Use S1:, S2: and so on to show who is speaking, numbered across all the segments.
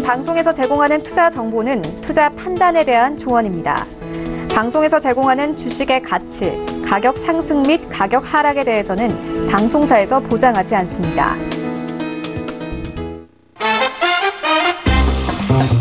S1: 방송에서 제공하는 투자 정보는 투자 판단에 대한 조언입니다. 방송에서 제공하는 주식의 가치, 가격 상승 및 가격 하락에 대해서는 방송사에서 보장하지 않습니다.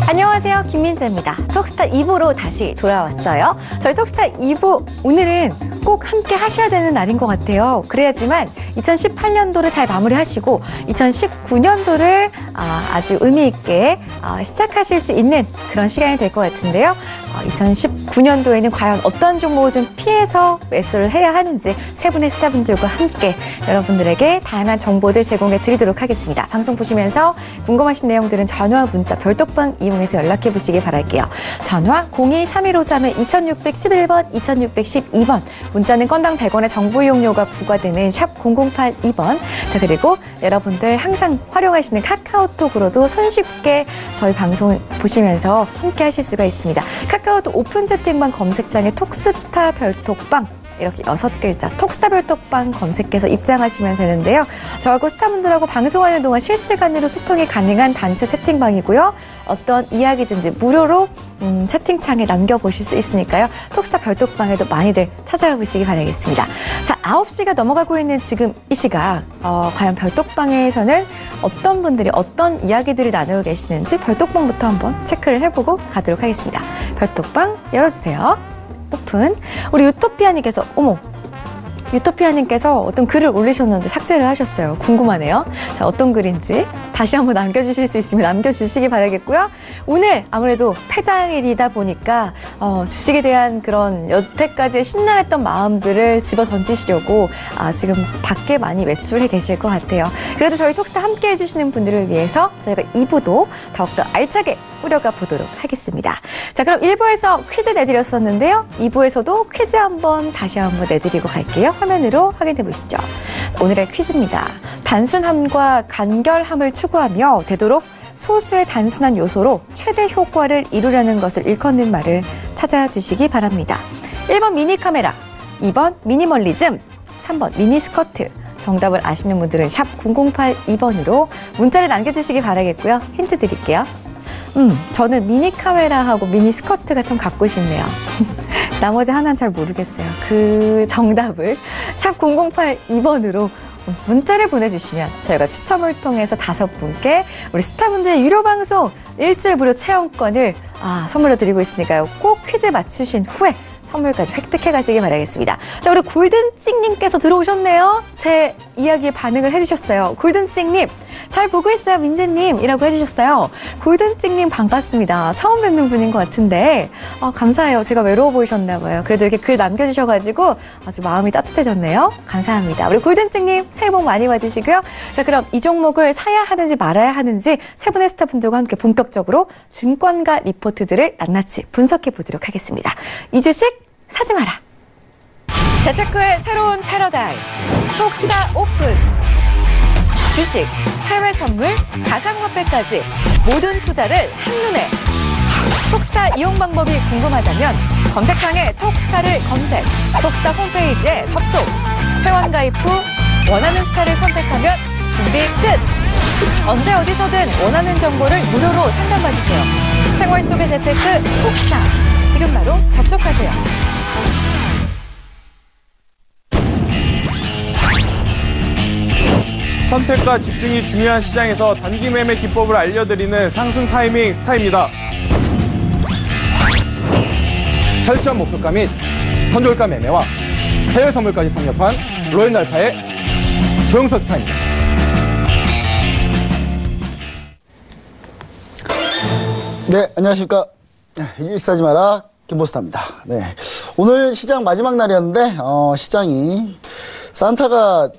S2: 안녕하세요. 김민재입니다. 톡스타 2부로 다시 돌아왔어요. 저희 톡스타 2부 오늘은 꼭 함께 하셔야 되는 날인 것 같아요. 그래야지만 2018년도를 잘 마무리하시고 2019년도를 아주 의미 있게 시작하실 수 있는 그런 시간이 될 것 같은데요. 2019년도에는 과연 어떤 종목을 좀 피해서 매수를 해야 하는지 세 분의 스타분들과 함께 여러분들에게 다양한 정보들 제공해 드리도록 하겠습니다. 방송 보시면서 궁금하신 내용들은 전화, 문자, 별톡방 이용해서 연락해 보시기 바랄게요. 전화 02-3153-2611번, 2612번, 문자는 건당 100원의 정보 이용료가 부과되는 샵 0082번. 자, 그리고 여러분들 항상 활용하시는 카카오톡으로도 손쉽게 저희 방송 보시면서 함께 하실 수가 있습니다. 카카오톡 오픈 채팅방 검색창에 톡스타 별톡방 이렇게 6글자 톡스타 별톡방 검색해서 입장하시면 되는데요. 저하고 스타분들하고 방송하는 동안 실시간으로 소통이 가능한 단체 채팅방이고요. 어떤 이야기든지 무료로 채팅창에 남겨보실 수 있으니까요. 톡스타 별톡방에도 많이들 찾아가 보시기 바라겠습니다. 자, 9시가 넘어가고 있는 지금 이 시각 과연 별톡방에서는 어떤 분들이 어떤 이야기들을 나누고 계시는지 별톡방부터 한번 체크를 해보고 가도록 하겠습니다. 별톡방 열어주세요. 오픈. 우리 유토피아님께서 유토피아님께서 어떤 글을 올리셨는데 삭제를 하셨어요. 궁금하네요. 자, 어떤 글인지 다시 한번 남겨주실 수 있으면 남겨주시기 바라겠고요. 오늘 아무래도 폐장일이다 보니까 주식에 대한 그런 여태까지 신랄했던 마음들을 집어던지시려고 지금 밖에 많이 외출해 계실 것 같아요. 그래도 저희 톡스타 함께 해주시는 분들을 위해서 저희가 2부도 더욱더 알차게 꾸려가 보도록 하겠습니다. 자, 그럼 1부에서 퀴즈 내드렸었는데요. 2부에서도 퀴즈 다시 한번 내드리고 갈게요. 화면으로 확인해 보시죠. 오늘의 퀴즈입니다. 단순함과 간결함을 추구하며 되도록 소수의 단순한 요소로 최대 효과를 이루려는 것을 일컫는 말을 찾아주시기 바랍니다. 1번 미니 카메라, 2번 미니멀리즘, 3번 미니스커트. 정답을 아시는 분들은 샵 0082번으로 문자를 남겨주시기 바라겠고요. 힌트 드릴게요. 저는 미니 카메라하고 미니 스커트가 참 갖고 싶네요. 나머지 하나는 잘 모르겠어요. 그 정답을 샵 0082번으로 문자를 보내주시면 저희가 추첨을 통해서 5분께 우리 스타분들의 유료 방송 일주일 무료 체험권을 선물로 드리고 있으니까요. 꼭 퀴즈 맞추신 후에 선물까지 획득해 가시기 바라겠습니다. 자, 우리 골든찍님께서 들어오셨네요. 제 이야기에 반응을 해주셨어요. 골든찍님, 잘 보고 있어요, 민재님. 이라고 해주셨어요. 골든찍님 반갑습니다. 처음 뵙는 분인 것 같은데, 감사해요. 제가 외로워 보이셨나 봐요. 그래도 이렇게 글 남겨주셔가지고 아주 마음이 따뜻해졌네요. 감사합니다. 우리 골든찍님, 새해 복 많이 받으시고요. 자, 그럼 이 종목을 사야 하는지 말아야 하는지 세 분의 스타분들과 함께 본격적으로 증권가 리포트들을 낱낱이 분석해 보도록 하겠습니다. 이 주식 사지 마라. 재테크의 새로운 패러다임. 톡스타 오픈. 주식, 해외 선물, 가상화폐까지 모든 투자를 한눈에. 톡스타 이용 방법이 궁금하다면 검색창에 톡스타를 검색, 톡스타 홈페이지에 접속. 회원 가입 후 원하는 스타를 선택하면 준비 끝. 언제 어디서든 원하는 정보를 무료로 상담받으세요. 생활 속의 재테크 톡스타. 지금 바로 접속하세요.
S3: 선택과 집중이 중요한 시장에서 단기 매매 기법을 알려드리는 상승 타이밍 스타입니다.
S4: 철저한 목표가 및 선저가 매매와 해외 선물까지 섭렵한 로엔알파의 조영석 스타입니다.
S5: 네, 안녕하십니까. 일사지 마라 김보스타입니다. 네, 오늘 시장 마지막 날이었는데 시장이 산타가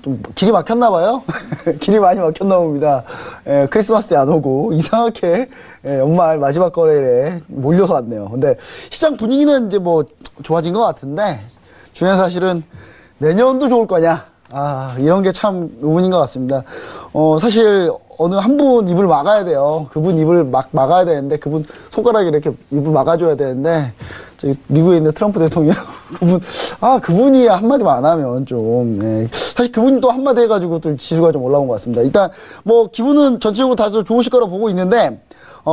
S5: 좀 길이 막혔나 봐요. 길이 많이 막혔나 봅니다. 크리스마스 때 안 오고 이상하게 연말 마지막 거래일에 몰려서 왔네요. 근데 시장 분위기는 이제 뭐 좋아진 것 같은데 중요한 사실은 내년도 좋을 거냐, 이런 게 참 의문인 것 같습니다. 사실 어느 한 분 입을 막아야 돼요. 그분 입을 막아야 되는데, 그분 손가락에 이렇게 입을 막아줘야 되는데, 저기 미국에 있는 트럼프 대통령 그분이 한마디만 안 하면 좀 사실 그분이 또 한마디 해가지고 또 지수가 좀 올라온 것 같습니다. 일단 뭐 기분은 전체적으로 다 좋으실 거라 보고 있는데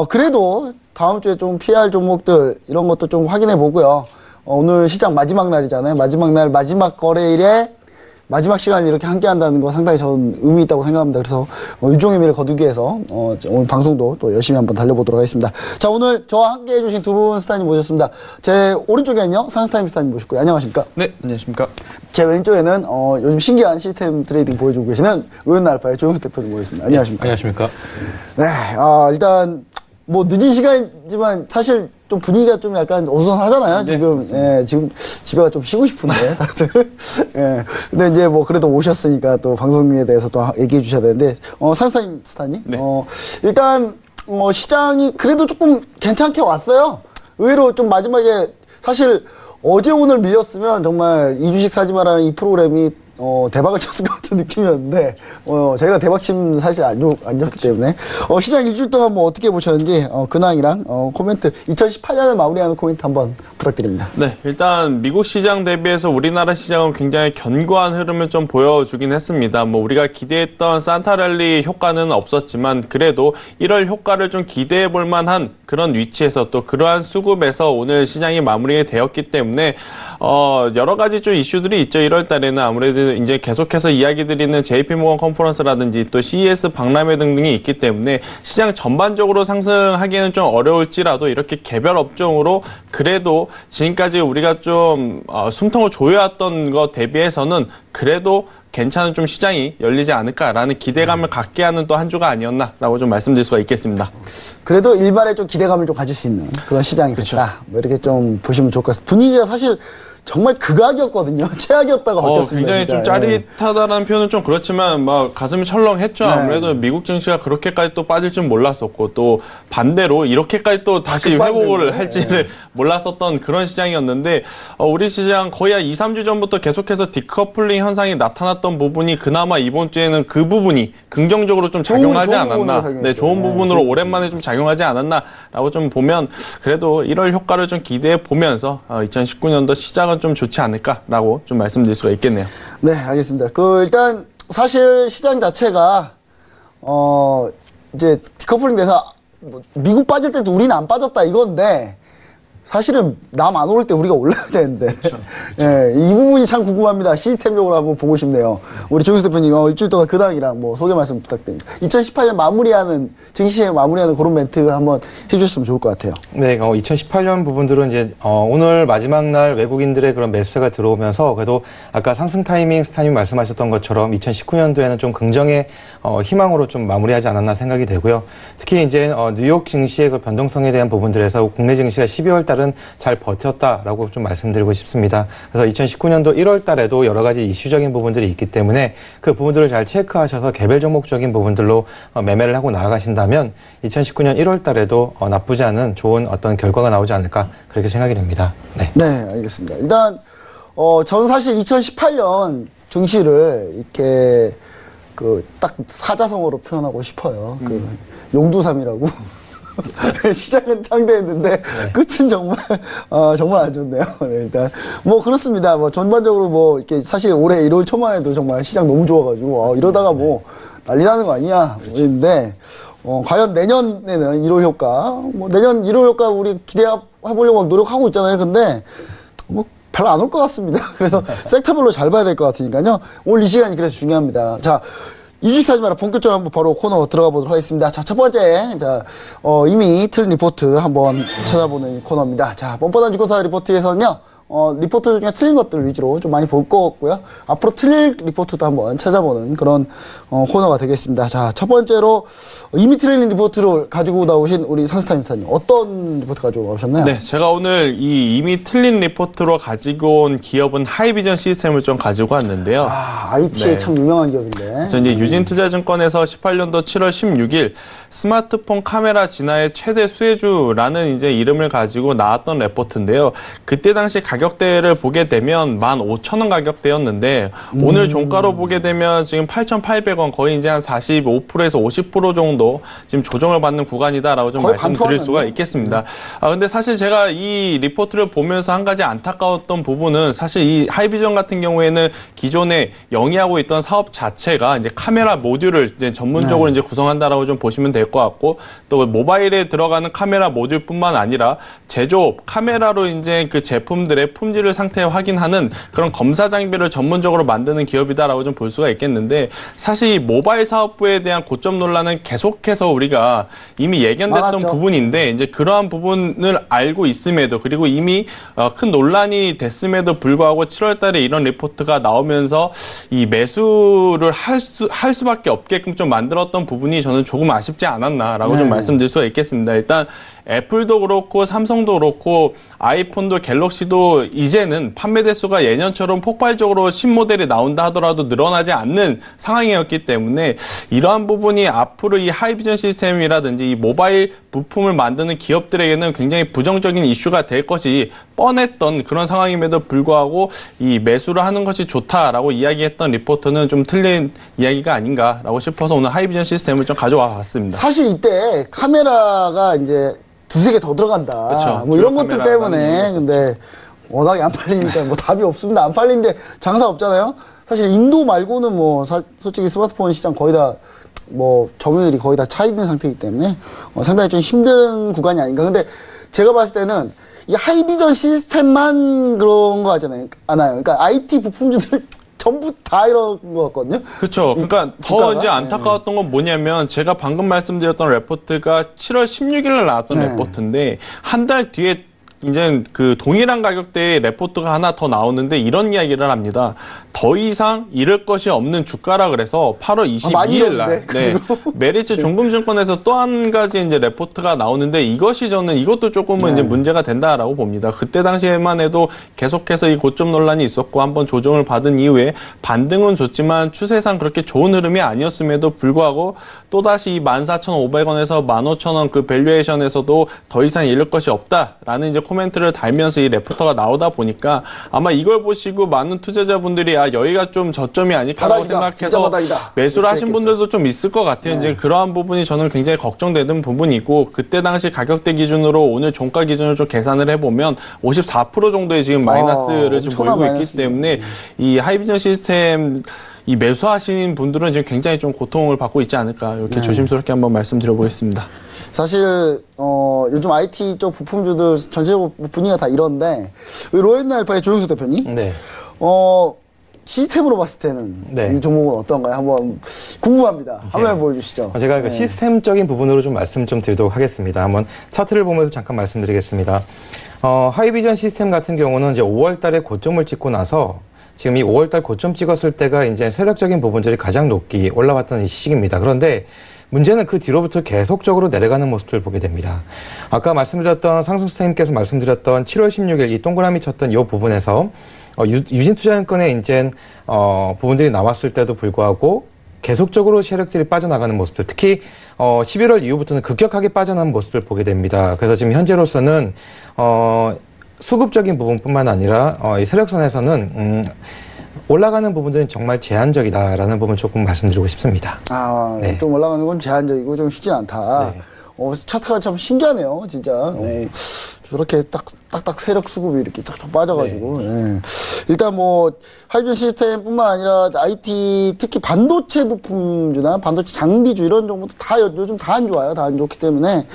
S5: 그래도 다음 주에 좀 피할 종목들 이런 것도 좀 확인해 보고요. 오늘 시장 마지막 날이잖아요. 마지막 날 마지막 거래일에 마지막 시간을 이렇게 함께 한다는 거 상당히 저는 의미 있다고 생각합니다. 그래서 유종의 미를 거두기 위해서 오늘 방송도 또 열심히 한번 달려보도록 하겠습니다. 자, 오늘 저와 함께 해주신 두 분 스타님 모셨습니다. 제 오른쪽에는요, 상스타임 스타님 모셨고요. 안녕하십니까?
S3: 네, 안녕하십니까?
S5: 제 왼쪽에는 요즘 신기한 시스템 트레이딩 보여주고 계시는 로엔알파의 조영수 대표님 모셨습니다. 안녕하십니까?
S4: 안녕하십니까?
S5: 네, 일단 뭐 늦은 시간이지만 사실 좀 분위기가 좀 약간 어수선하잖아요. 지금 지금 집에가 좀 쉬고 싶은데 다들. 근데 이제 뭐 그래도 오셨으니까 또 방송에 대해서 또 얘기해 주셔야 되는데 상스타임 스타님.
S3: 네.
S5: 일단 시장이 그래도 조금 괜찮게 왔어요. 의외로 좀 마지막에 사실 어제 오늘 밀렸으면 정말 이 주식 사지 마라 이 프로그램이 대박을 쳤을 것 같은 느낌이었는데, 저희가 대박침 사실 안 줬기 때문에, 시장 일주일 동안 뭐 어떻게 보셨는지, 근황이랑, 코멘트, 2018년을 마무리하는 코멘트 한번 부탁드립니다.
S3: 네, 일단 미국 시장 대비해서 우리나라 시장은 굉장히 견고한 흐름을 좀 보여주긴 했습니다. 뭐 우리가 기대했던 산타랠리 효과는 없었지만 그래도 1월 효과를 좀 기대해 볼 만한 그런 위치에서 또 그러한 수급에서 오늘 시장이 마무리되었기 때문에 여러 가지 좀 이슈들이 있죠. 1월 달에는 아무래도 이제 계속해서 이야기 드리는 JP모건 컨퍼런스라든지 또 CES 박람회 등등이 있기 때문에 시장 전반적으로 상승하기에는 좀 어려울지라도 이렇게 개별 업종으로 그래도 지금까지 우리가 좀 숨통을 조여왔던 것 대비해서는 그래도 괜찮은 좀 시장이 열리지 않을까라는 기대감을 갖게 하는 또 한 주가 아니었나라고 좀 말씀드릴 수가 있겠습니다.
S5: 그래도 일반에 좀 기대감을 좀 가질 수 있는 그런 시장이 됐다. 뭐 이렇게 좀 보시면 좋을 것 같습니다. 분위기가 사실 정말 극악이었거든요. 최악이었다가 바뀌었습니다.
S3: 굉장히
S5: 진짜.
S3: 좀 짜릿하다라는 표현은 좀 그렇지만 막 가슴이 철렁했죠. 아무래도 미국 증시가 그렇게까지 또 빠질 줄 몰랐었고 또 반대로 이렇게까지 또 다시 회복을 할지를 몰랐었던 그런 시장이었는데 우리 시장 거의 한 2, 3주 전부터 계속해서 디커플링 현상이 나타났던 부분이 그나마 이번 주에는 그 부분이 긍정적으로 좀 작용하지 않았나. 네, 좋은 부분으로 오랜만에 좀 작용하지 않았나라고 좀 보면 그래도 1월 효과를 좀 기대해 보면서 2019년도 시작은 좀 좋지 않을까라고 좀 말씀드릴 수가 있겠네요.
S5: 네, 알겠습니다. 일단 사실 시장 자체가 이제 디커플링 돼서 미국 빠질 때도 우리는 안 빠졌다 이건데 사실은 남 안 오를 때 우리가 올라야 되는데 그렇죠. 예, 이 부분이 참 궁금합니다. 시스템적으로 한번 보고 싶네요. 우리 조영수 대표님 일주일 동안 근황이랑 뭐 소개 말씀 부탁드립니다. 2018년 마무리하는 증시에 마무리하는 그런 멘트를 한번 해주셨으면 좋을 것 같아요.
S6: 네, 2018년 부분들은 이제 오늘 마지막 날 외국인들의 그런 매수세가 들어오면서 그래도 아까 상승 타이밍 스타님 말씀하셨던 것처럼 2019년도에는 좀 긍정의 희망으로 좀 마무리하지 않았나 생각이 되고요. 특히 이제 뉴욕 증시의 그 변동성에 대한 부분들에서 국내 증시가 12월 달은 잘 버텼다라고 좀 말씀드리고 싶습니다. 그래서 2019년도 1월 달에도 여러 가지 이슈적인 부분들이 있기 때문에 그 부분들을 잘 체크하셔서 개별 종목적인 부분들로 매매를 하고 나아가신다면 2019년 1월 달에도 나쁘지 않은 좋은 어떤 결과가 나오지 않을까 그렇게 생각이 됩니다. 네,
S5: 네, 알겠습니다. 일단 저는 사실 2018년 증시를 이렇게 딱 사자성어로 표현하고 싶어요. 용두삼이라고. 시작은 창대했는데 네. 끝은 정말 정말 안 좋네요. 네, 일단 뭐 그렇습니다. 뭐 전반적으로 뭐 이렇게 사실 올해 1월 초만 해도 정말 시장 너무 좋아가지고 이러다가 뭐 난리 나는 거 아니야 그랬는데 과연 내년에는 1월 효과 내년 1월 효과 우리 기대해 보려고 막 노력하고 있잖아요. 근데 뭐 별로 안 올 것 같습니다. 그래서 섹터별로 잘 봐야 될 것 같으니까요. 오늘 이 시간이 그래서 중요합니다. 자. 이주식 사지 마라 본격적으로 한번 바로 코너 들어가 보도록 하겠습니다. 자, 첫 번째, 이미 틀린 리포트 한번 찾아보는 코너입니다. 자, 뻔뻔한 주식사 리포트에서는요, 리포트 중에 틀린 것들 위주로 좀 많이 볼 것 같고요. 앞으로 틀릴 리포트도 한번 찾아보는 그런 코너가 되겠습니다. 자, 첫 번째로 이미 틀린 리포트를 가지고 나오신 우리 상스타임사님 어떤 리포트 가지고 나오셨나요?
S3: 네, 제가 오늘 이 이미 틀린 리포트로 가지고 온 기업은 하이비전 시스템을 좀 가지고 왔는데요.
S5: IT에 네. 참 유명한 기업인데.
S3: 그래서 이제 유진투자증권에서 18년도 7월 16일 스마트폰 카메라 진화의 최대 수혜주라는 이제 이름을 가지고 나왔던 레포트인데요. 그때 당시 가격 가격대를 보게 되면 15,000원 가격대였는데 오늘 종가로 보게 되면 지금 8,800원 거의 이제 한 45%에서 50% 정도 지금 조정을 받는 구간이다라고 좀 말씀드릴 수가 있겠습니다. 근데 사실 제가 이 리포트를 보면서 한 가지 안타까웠던 부분은 사실 이 하이비전 같은 경우에는 기존에 영위하고 있던 사업 자체가 이제 카메라 모듈을 이제 전문적으로 이제 구성한다라고 좀 보시면 될 것 같고 또 모바일에 들어가는 카메라 모듈뿐만 아니라 제조업 카메라로 이제 그 제품들의 품질을 상태 확인하는 그런 검사 장비를 전문적으로 만드는 기업이다라고 좀 볼 수가 있겠는데 사실 이 모바일 사업부에 대한 고점 논란은 계속해서 우리가 이미 예견됐던
S5: 많았죠.
S3: 부분인데 이제 그러한 부분을 알고 있음에도 그리고 이미 큰 논란이 됐음에도 불구하고 7월달에 이런 리포트가 나오면서 이 매수를 할 수밖에 없게끔 좀 만들었던 부분이 저는 조금 아쉽지 않았나라고 좀 말씀드릴 수가 있겠습니다. 일단 애플도 그렇고 삼성도 그렇고 아이폰도 갤럭시도 이제는 판매 대수가 예년처럼 폭발적으로 신모델이 나온다 하더라도 늘어나지 않는 상황이었기 때문에 이러한 부분이 앞으로 이 하이비전 시스템이라든지 이 모바일 부품을 만드는 기업들에게는 굉장히 부정적인 이슈가 될 것이 뻔했던 그런 상황임에도 불구하고 이 매수를 하는 것이 좋다라고 이야기했던 리포터는 좀 틀린 이야기가 아닌가라고 싶어서 오늘 하이비전 시스템을 좀 가져와 봤습니다.
S5: 사실 이때 카메라가 이제 두세 개 더 들어간다.
S3: 그렇죠.
S5: 뭐 이런 것들 때문에. 근데 워낙에 안 팔리니까 뭐 답이 없습니다. 안 팔리는데 장사 없잖아요. 사실 인도 말고는 뭐 솔직히 스마트폰 시장 거의 다 뭐 점유율이 거의 다 차 있는 상태이기 때문에 상당히 좀 힘든 구간이 아닌가. 근데 제가 봤을 때는 이 하이비전 시스템만 그런 거 하잖아요. 그러니까 IT 부품주들 전부 다 이런 것 같거든요.
S3: 그렇죠. 그러니까 더 이제 안타까웠던 건 뭐냐면 제가 방금 말씀드렸던 레포트가 7월 16일 나왔던 레포트인데 한 달 뒤에 이제 그 동일한 가격대의 레포트가 하나 더 나오는데 이런 이야기를 합니다. 더 이상 잃을 것이 없는 주가라 그래서 8월 22일 날 메리츠 종금증권에서 또 한 가지 이제 레포트가 나오는데 이것도 조금은 이제 문제가 된다라고 봅니다. 그때 당시에만 해도 계속해서 이 고점 논란이 있었고 한번 조정을 받은 이후에 반등은 좋지만 추세상 그렇게 좋은 흐름이 아니었음에도 불구하고 또다시 이 14,500원에서 15,000원 그 밸류에이션에서도 더 이상 잃을 것이 없다라는 이제 코멘트를 달면서 이 레포터가 나오다 보니까 아마 이걸 보시고 많은 투자자분들이 여기가 좀 저점이 아닐까라고 생각해서 매수를 하신 분들도 좀 있을 것 같아요. 이제 그러한 부분이 저는 굉장히 걱정되는 부분이고 그때 당시 가격대 기준으로 오늘 종가 기준으로 좀 계산을 해보면 54% 정도의 지금 마이너스를 좀 보이고 있기 때문에 이 하이비전 시스템 이 매수하시는 분들은 지금 굉장히 좀 고통을 받고 있지 않을까 이렇게 조심스럽게 한번 말씀드려보겠습니다.
S5: 사실 요즘 IT 쪽 부품주들 전체적으로 분위기가 다 이런데 로엔알파의 조영수 대표님, 시스템으로 봤을 때는 이 종목은 어떤가요? 한번 궁금합니다. 한번 보여주시죠.
S6: 제가 그 시스템적인 부분으로 좀 말씀 좀 드리도록 하겠습니다. 한번 차트를 보면서 잠깐 말씀드리겠습니다. 하이비전 시스템 같은 경우는 이제 5월달에 고점을 찍고 나서 지금 이 5월달 고점 찍었을 때가 이제 세력적인 부분들이 가장 높게 올라왔던 이 시기입니다. 그런데 문제는 그 뒤로부터 계속적으로 내려가는 모습을 보게 됩니다. 아까 말씀드렸던 상승스타님께서 말씀드렸던 7월 16일 이 동그라미 쳤던 이 부분에서 유진투자증권의 이제 부분들이 나왔을 때도 불구하고 계속적으로 세력들이 빠져나가는 모습들, 특히 11월 이후부터는 급격하게 빠져나가는 모습을 보게 됩니다. 그래서 지금 현재로서는 수급적인 부분뿐만 아니라 이 세력선에서는 올라가는 부분들은 정말 제한적이다라는 부분을 조금 말씀드리고 싶습니다.
S5: 좀 올라가는 건 제한적이고 좀 쉽진 않다. 차트가 참 신기하네요, 진짜. 저렇게 딱딱 세력 수급이 이렇게 쫙 빠져가지고. 일단 뭐 하이비전 시스템뿐만 아니라 IT 특히 반도체 부품주나 반도체 장비주 이런 정보도 다 요즘 다 안 좋아요. 다 안 좋기 때문에.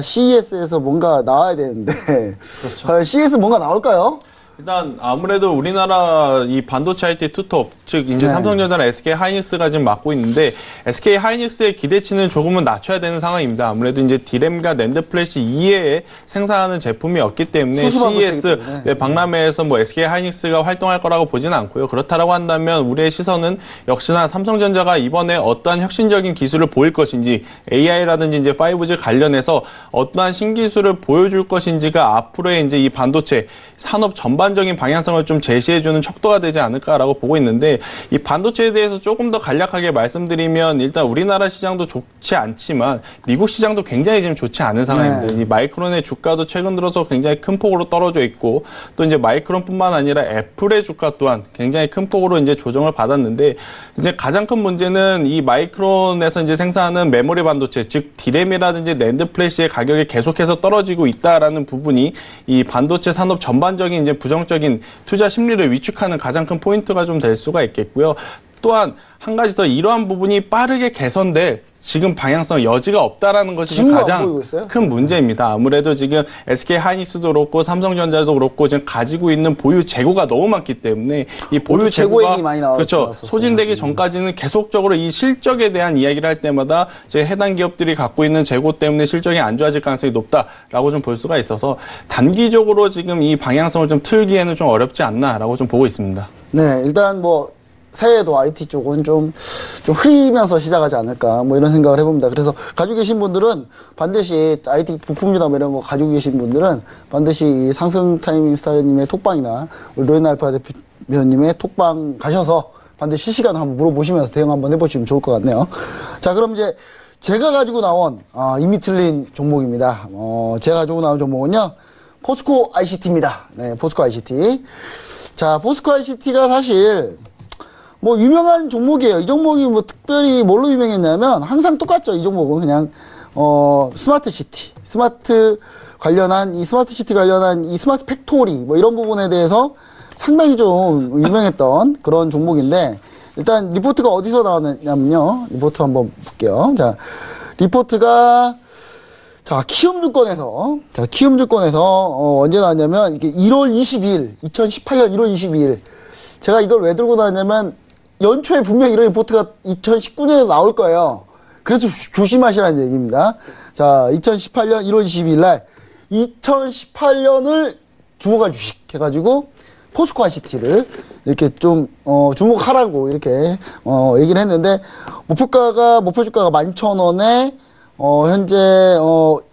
S5: CES에서 뭔가 나와야 되는데. 그렇죠. CES 뭔가 나올까요?
S3: 일단 아무래도 우리나라 이 반도체 IT 투톱 즉 이제 삼성전자나 SK 하이닉스가 지금 맡고 있는데 SK 하이닉스의 기대치는 조금은 낮춰야 되는 상황입니다. 아무래도 이제 디램과 낸드 플래시 이외에 생산하는 제품이 없기 때문에 CES 박람회에서 뭐 SK 하이닉스가 활동할 거라고 보지는 않고요. 그렇다라고 한다면 우리의 시선은 역시나 삼성전자가 이번에 어떠한 혁신적인 기술을 보일 것인지 AI라든지 이제 5G 관련해서 어떠한 신기술을 보여줄 것인지가 앞으로의 이제 이 반도체 산업 전반 전반적인 방향성을 좀 제시해주는 척도가 되지 않을까라고 보고 있는데 이 반도체에 대해서 조금 더 간략하게 말씀드리면 일단 우리나라 시장도 좋지 않지만 미국 시장도 굉장히 지금 좋지 않은 상황입니다.
S5: 네.
S3: 이 마이크론의 주가도 최근 들어서 굉장히 큰 폭으로 떨어져 있고 또 이제 마이크론뿐만 아니라 애플의 주가 또한 굉장히 큰 폭으로 이제 조정을 받았는데 이제 가장 큰 문제는 이 마이크론에서 이제 생산하는 메모리 반도체 즉 디램이라든지 낸드 플래시의 가격이 계속해서 떨어지고 있다라는 부분이 이 반도체 산업 전반적인 이제 부정적인 투자 심리를 위축하는 가장 큰 포인트가 좀 될 수가 있겠고요. 또한 한 가지 더 이러한 부분이 빠르게 개선될 지금 방향성 여지가 없다라는 것이
S5: 지금 안
S3: 가장
S5: 보이고 있어요?
S3: 큰 문제입니다. 아무래도 지금 SK 하이닉스도 그렇고 삼성전자도 그렇고 지금 가지고 있는 보유 재고가 너무 많기 때문에 이 보유
S5: 재고
S3: 재고가
S5: 얘기 많이
S3: 그렇죠.
S5: 나왔었어요.
S3: 소진되기 전까지는 계속적으로 이 실적에 대한 이야기를 할 때마다 이제 해당 기업들이 갖고 있는 재고 때문에 실적이 안 좋아질 가능성이 높다라고 좀 볼 수가 있어서 단기적으로 지금 이 방향성을 좀 틀기에는 좀 어렵지 않나라고 좀 보고 있습니다.
S5: 네, 일단 뭐 새해에도 IT 쪽은 좀 흐리면서 시작하지 않을까 뭐 이런 생각을 해봅니다. 그래서 가지고 계신 분들은 반드시 IT 부품이나 뭐 이런 거 가지고 계신 분들은 반드시 상승 타이밍 스타일님의 톡방이나 우리 로엔 알파 대표님의 톡방 가셔서 반드시 실시간으로 한번 물어보시면서 대응 한번 해보시면 좋을 것 같네요. 자, 그럼 이제 제가 가지고 나온 이미 틀린 종목입니다. 제가 가지고 나온 종목은요 포스코 ICT입니다. 네, 포스코 ICT. 자, 포스코 ICT가 사실 뭐 유명한 종목이에요. 이 종목이 뭐 특별히 뭘로 유명했냐면 항상 똑같죠. 이 종목은 그냥 스마트 시티, 스마트 관련한 이 스마트 팩토리 뭐 이런 부분에 대해서 상당히 좀 유명했던 그런 종목인데 일단 리포트가 어디서 나왔냐면요. 리포트 한번 볼게요. 자, 리포트가 키움증권에서 언제 나왔냐면 이게 1월 22일, 2018년 1월 22일. 제가 이걸 왜 들고 나왔냐면 연초에 분명히 이런 리포트가 2019년에 나올 거예요. 그래서 조심하시라는 얘기입니다. 자, 2018년 1월 22일 날 2018년을 주목할 주식 해가지고 포스코 ICT를 이렇게 좀 주목하라고 이렇게 얘기를 했는데 목표 주가가 11,000원에 현재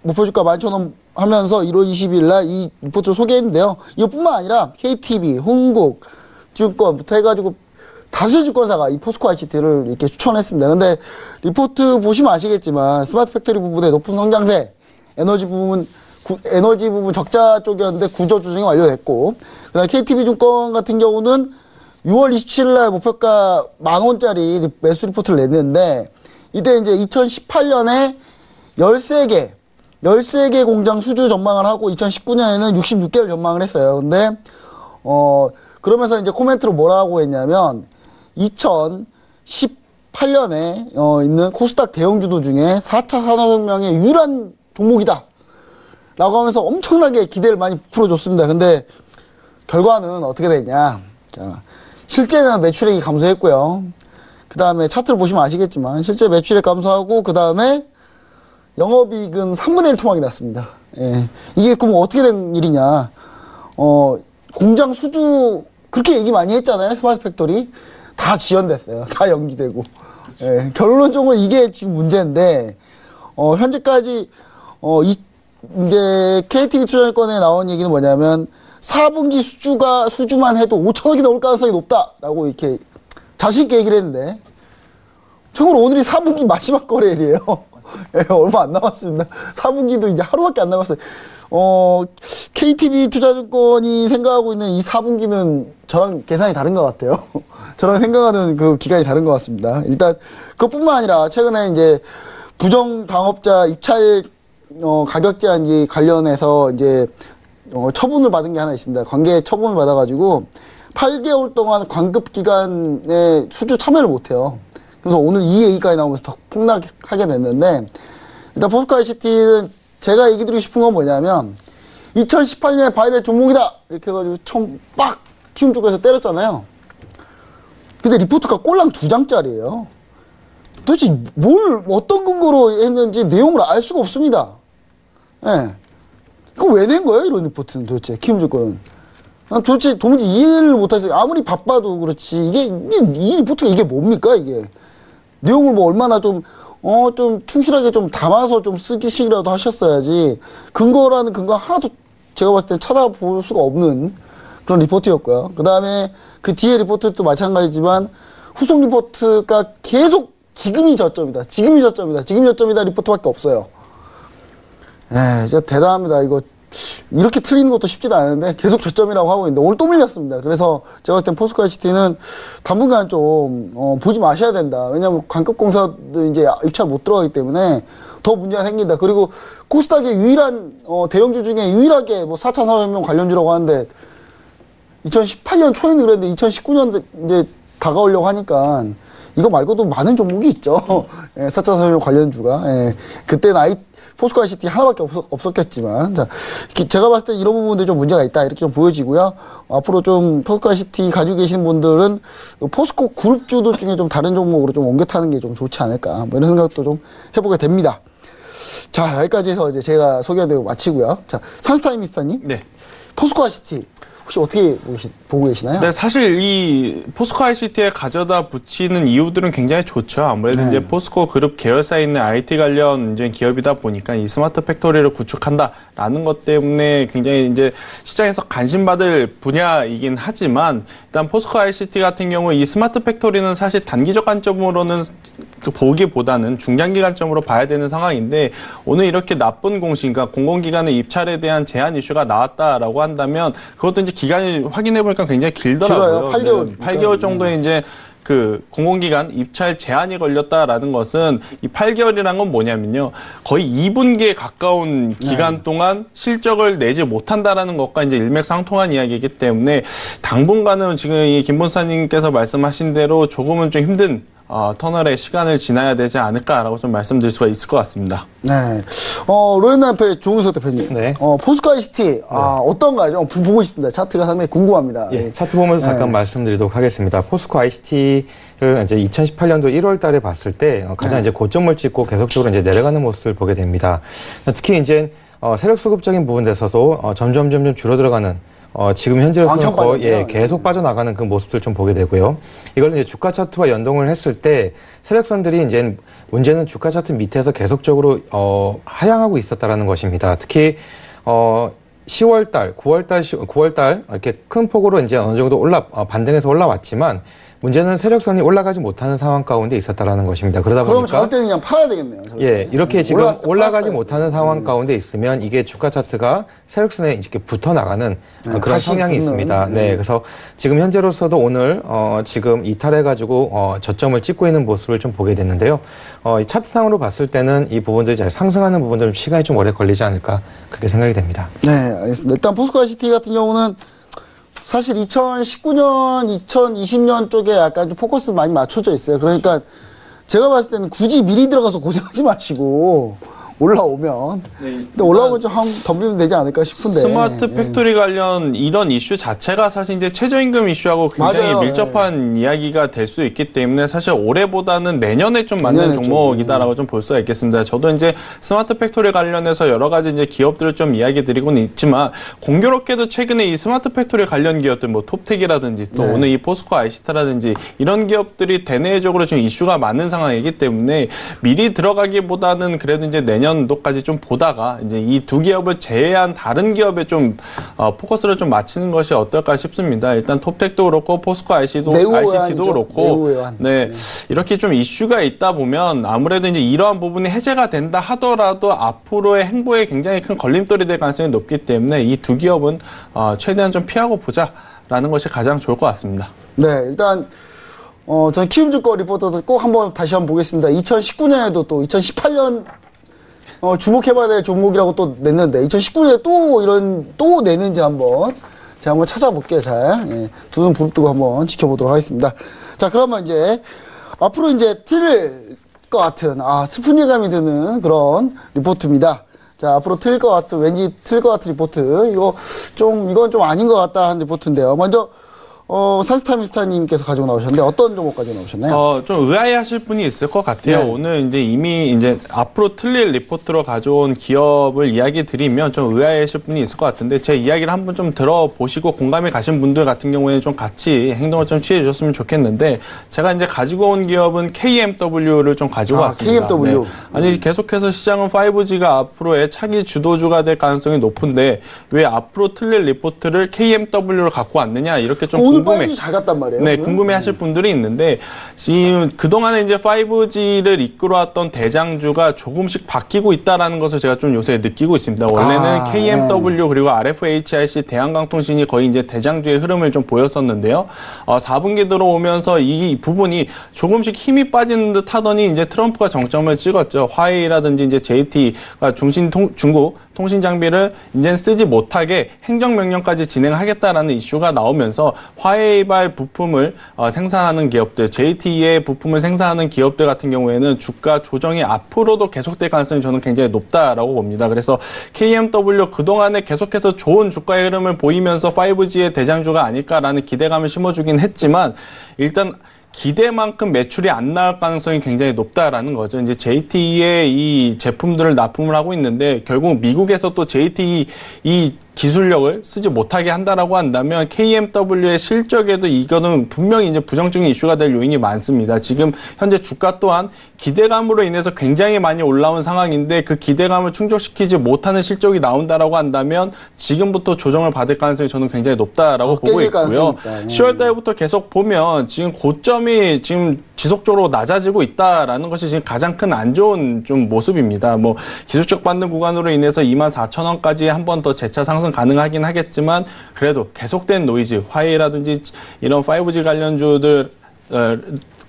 S5: 목표 주가 11,000원 하면서 1월 20일 날 이 리포트를 소개했는데요. 이것뿐만 아니라 KTB, 흥국 증권부터 해가지고 다수의 증권사가 이 포스코 ICT를 이렇게 추천했습니다. 근데 리포트 보시면 아시겠지만 스마트 팩토리 부분의 높은 성장세, 에너지 부분 적자 쪽이었는데 구조 조정이 완료됐고, 그다음에 KTB 증권 같은 경우는 6월 27일 날 목표가 10,000원짜리 매수 리포트를 냈는데, 이때 이제 2018년에 13개 공장 수주 전망을 하고 2019년에는 66개를 전망을 했어요. 근데, 그러면서 이제 코멘트로 뭐라고 했냐면, 2018년에 있는 코스닥 대형주도 중에 4차 산업혁명의 유일한 종목이다 라고 하면서 엄청나게 기대를 많이 풀어줬습니다. 근데 결과는 어떻게 됐냐. 자, 실제는 매출액이 감소했고요. 그 다음에 차트를 보시면 아시겠지만 실제 매출액 감소하고 그 다음에 영업이익은 3분의 1 토막이 났습니다. 예. 이게 그럼 어떻게 된 일이냐. 공장 수주 그렇게 얘기 많이 했잖아요. 스마트 팩토리. 다 지연됐어요. 다 연기되고. 예, 결론적으로 이게 지금 문제인데, 현재까지, 이제 KTB 투자증권에 나온 얘기는 뭐냐면, 4분기 수주만 해도 5천억이 넘을 가능성이 높다라고 이렇게 자신있게 얘기를 했는데, 참고로 오늘이 4분기 마지막 거래일이에요. 예, 얼마 안 남았습니다. 4분기도 이제 하루밖에 안 남았어요. KTB 투자증권이 생각하고 있는 이 4분기는 저랑 계산이 다른 것 같아요. 저랑 생각하는 그 기간이 다른 것 같습니다. 일단, 그것뿐만 아니라, 최근에 이제, 부정당업자 입찰, 가격 제한기 관련해서 이제, 처분을 받은 게 하나 있습니다. 관계 처분을 받아가지고, 8개월 동안 관급 기간에 수주 참여를 못해요. 그래서 오늘 이 얘기까지 나오면서 더 폭락하게 됐는데, 일단 포스코 ICT는 제가 얘기 드리고 싶은 건 뭐냐면 2018년에 봐야 될 종목이다 이렇게 해가지고 처음 빡 키움 쪽에서 때렸잖아요. 근데 리포트가 꼴랑 2장짜리예요. 도대체 어떤 근거로 했는지 내용을 알 수가 없습니다. 예. 그거 왜 낸 거예요 이런 리포트는 도대체 키움증권은. 도대체 도무지 이해를 못하겠어요. 아무리 바빠도 그렇지 이 리포트가 이게 뭡니까 이게. 내용을 뭐 얼마나 좀 충실하게 좀 담아서 좀 쓰기식이라도 하셨어야지. 근거라는 근거 하나도 제가 봤을 때 찾아볼 수가 없는 그런 리포트였고요. 그 다음에 그 뒤에 리포트도 마찬가지지만 후속 리포트가 계속 지금이 저점이다. 지금이 저점이다. 지금이 저점이다. 리포트밖에 없어요. 진짜 대단합니다. 이거 이렇게 틀리는 것도 쉽지도 않은데 계속 저점이라고 하고 있는데 오늘 또 밀렸습니다. 그래서 제가 봤을 땐 포스코 ICT는 당분간 좀 보지 마셔야 된다. 왜냐하면 관급공사도 이제 입찰 못 들어가기 때문에 더 문제가 생긴다. 그리고 코스닥의 유일한 대형주 중에 유일하게 뭐 4차 산업혁명 관련주라고 하는데 2018년 초에는 그랬는데 2019년 이제 다가오려고 하니까 이거 말고도 많은 종목이 있죠. 4차 산업혁명 관련주가. 그때는 포스코 ICT 하나밖에 없었겠지만, 자, 제가 봤을 때 이런 부분들이 좀 문제가 있다. 이렇게 좀 보여지고요. 앞으로 좀 포스코 ICT 가지고 계신 분들은 포스코 그룹주들 중에 좀 다른 종목으로 좀 옮겨 타는 게 좀 좋지 않을까. 뭐 이런 생각도 좀 해보게 됩니다. 자, 여기까지 해서 이제 제가 소개한 대로 마치고요. 자, 산스타임미스터님.
S3: 네.
S5: 포스코 ICT. 혹시 어떻게 보고 계시나요?
S3: 네, 사실 이 포스코 ICT에 가져다 붙이는 이유들은 굉장히 좋죠. 아무래도
S5: 네.
S3: 이제 포스코 그룹 계열사에 있는 IT 관련 이제 기업이다 보니까 이 스마트 팩토리를 구축한다라는 것 때문에 굉장히 이제 시장에서 관심받을 분야이긴 하지만 일단 포스코 ICT 같은 경우 이 스마트 팩토리는 사실 단기적 관점으로는 보기보다는 중장기 관점으로 봐야 되는 상황인데 오늘 이렇게 나쁜 공시가 공공기관의 입찰에 대한 제한 이슈가 나왔다라고 한다면 그것도 이제 기간이 확인해 보니까 굉장히 길더라고요.
S5: 길어요. 8개월.
S3: 네, 8개월 정도의 이제 그 공공기관 입찰 제한이 걸렸다라는 것은 이 8개월이란 건 뭐냐면요. 거의 2분기에 가까운 기간 동안 실적을 내지 못한다라는 것과 이제 일맥상통한 이야기이기 때문에 당분간은 지금 이 김본사님께서 말씀하신 대로 조금은 좀 힘든 터널의 시간을 지나야 되지 않을까라고 좀 말씀드릴 수가 있을 것 같습니다.
S5: 네. 로엔나페 조은석 대표님.
S6: 네.
S5: 포스코 ICT, 어떤가요? 보고 있습니다. 차트가 상당히 궁금합니다.
S6: 예, 차트 보면서 잠깐 말씀드리도록 하겠습니다. 포스코 ICT를 이제 2018년도 1월 달에 봤을 때 가장 이제 고점을 찍고 계속적으로 이제 내려가는 모습을 보게 됩니다. 특히 이제 세력 수급적인 부분에서도 점점 줄어들어가는 지금 현재로서는 거의 계속 빠져나가는 그 모습들 좀 보게 되고요. 이걸 이제 주가 차트와 연동을 했을 때 세력선들이 이제 문제는 주가 차트 밑에서 계속적으로 하향하고 있었다라는 것입니다. 특히 10월달, 9월달 이렇게 큰 폭으로 이제 어느 정도 반등해서 올라왔지만 문제는 세력선이 올라가지 못하는 상황 가운데 있었다라는 것입니다. 그러다 보니까
S5: 그럼 저럴 때는 그냥 팔아야 되겠네요.
S6: 예, 이렇게 지금 올라가지
S5: 팔았어요.
S6: 못하는 상황 가운데 있으면 이게 주가 차트가 세력선에 이렇게 붙어 나가는 그런 성향이 있습니다. 네, 그래서 지금 현재로서도 오늘 지금 이탈해가지고 저점을 찍고 있는 모습을 좀 보게 됐는데요. 이 차트상으로 봤을 때는 이 부분들이 잘 상승하는 부분들은 시간이 좀 오래 걸리지 않을까 그렇게 생각이 됩니다.
S5: 네, 알겠습니다. 일단 포스코 ICT 같은 경우는 사실 2019년, 2020년 쪽에 약간 좀 포커스 많이 맞춰져 있어요. 그러니까 제가 봤을 때는 굳이 미리 들어가서 고생하지 마시고 올라오면 근데 올라오면 좀 덤비면 되지 않을까 싶은데
S3: 스마트 팩토리 관련 이런 이슈 자체가 사실 이제 최저임금 이슈하고 굉장히
S5: 맞아요.
S3: 밀접한 이야기가 될 수 있기 때문에 사실 올해보다는 내년에 좀 맞는
S5: 내년에
S3: 종목이다라고 좀 볼 수가 있겠습니다. 저도 이제 스마트 팩토리 관련해서 여러 가지 이제 기업들을 좀 이야기 드리고는 있지만 공교롭게도 최근에 이 스마트 팩토리 관련 기업들 뭐 톱텍이라든지 또 오늘 이 포스코 ICT라든지 이런 기업들이 대내적으로 지금 이슈가 많은 상황이기 때문에 미리 들어가기보다는 그래도 이제 내년도까지 좀 보다가 이제 이 두 기업을 제외한 다른 기업에 좀 포커스를 좀 맞추는 것이 어떨까 싶습니다. 일단 톱텍도 그렇고 포스코 ICT도 그렇고 네, 이렇게 좀 이슈가 있다 보면 아무래도 이제 이러한 부분이 해제가 된다 하더라도 앞으로의 행보에 굉장히 큰 걸림돌이 될 가능성이 높기 때문에 이 두 기업은 최대한 좀 피하고 보자라는 것이 가장 좋을 것 같습니다.
S5: 네, 일단 저는 키움증권 리포터도 꼭 다시 한번 보겠습니다. 2019년에도 또 2018년 주목해봐야 될 종목이라고 또 냈는데 2019년에 또 내는지 제가 한번 찾아볼게요. 잘 두 눈 부릅뜨고 한번 지켜보도록 하겠습니다. 자, 그러면 이제 앞으로 이제 틀릴 것 같은 슬픈 예감이 드는 그런 리포트입니다. 자, 앞으로 틀릴 것 같은 왠지 틀릴 것 같은 리포트 이건 좀 아닌 것 같다 하는 리포트인데요. 먼저 산스타미스타님께서 가지고 나오셨는데 어떤 종목 가지고 나오셨나요?
S3: 좀 의아해하실 분이 있을 것 같아요.
S5: 네.
S3: 오늘 이제 앞으로 틀릴 리포트로 가져온 기업을 이야기 드리면 좀 의아해하실 분이 있을 것 같은데 제 이야기를 한번 좀 들어보시고 공감이 가신 분들 같은 경우에는 좀 같이 행동을 좀 취해 주셨으면 좋겠는데 제가 이제 가지고 온 기업은 KMW를 좀 가지고 왔습니다.
S5: KMW.
S3: 네. 아니 계속해서 시장은 5G가 앞으로의 차기 주도주가 될 가능성이 높은데 왜 앞으로 틀릴 리포트를 KMW를 갖고 왔느냐 이렇게 좀 궁금해.
S5: 5G 잘 갔단 말이에요.
S3: 네,
S5: 그러면?
S3: 궁금해하실 분들이 있는데 지금 그동안에 이제 5G를 이끌어왔던 대장주가 조금씩 바뀌고 있다라는 것을 제가 좀 요새 느끼고 있습니다. 원래는 KMW 그리고 RFHIC 대한강통신이 거의 이제 대장주의 흐름을 좀 보였었는데요. 4분기 들어오면서 이 부분이 조금씩 힘이 빠지는 듯 하더니 이제 트럼프가 정점을 찍었죠. 화웨이라든지 이제 JT가 중국 통신 장비를 이제는 쓰지 못하게 행정명령까지 진행하겠다라는 이슈가 나오면서 화웨이발 부품을 생산하는 기업들, JT의 부품을 생산하는 기업들 같은 경우에는 주가 조정이 앞으로도 계속될 가능성이 저는 굉장히 높다라고 봅니다. 그래서 KMW 그동안에 계속해서 좋은 주가의 흐름을 보이면서 5G의 대장주가 아닐까라는 기대감을 심어주긴 했지만 일단 기대만큼 매출이 안 나올 가능성이 굉장히 높다라는 거죠. 이제 JT의 이 제품들을 납품을 하고 있는데 결국 미국에서 또 JT 이 기술력을 쓰지 못하게 한다라고 한다면 KMW의 실적에도 이거는 분명히 이제 부정적인 이슈가 될 요인이 많습니다. 지금 현재 주가 또한 기대감으로 인해서 굉장히 많이 올라온 상황인데 그 기대감을 충족시키지 못하는 실적이 나온다라고 한다면 지금부터 조정을 받을 가능성이 저는 굉장히 높다라고 보고 있고요. 10월 달부터 계속 보면 지금 고점이 지금 지속적으로 낮아지고 있다라는 것이 지금 가장 큰 안 좋은 좀 모습입니다. 뭐 기술적 반등 구간으로 인해서 24,000원까지 한 번 더 재차 상승 가능하긴 하겠지만 그래도 계속된 노이즈, 화웨이라든지 이런 5G 관련주들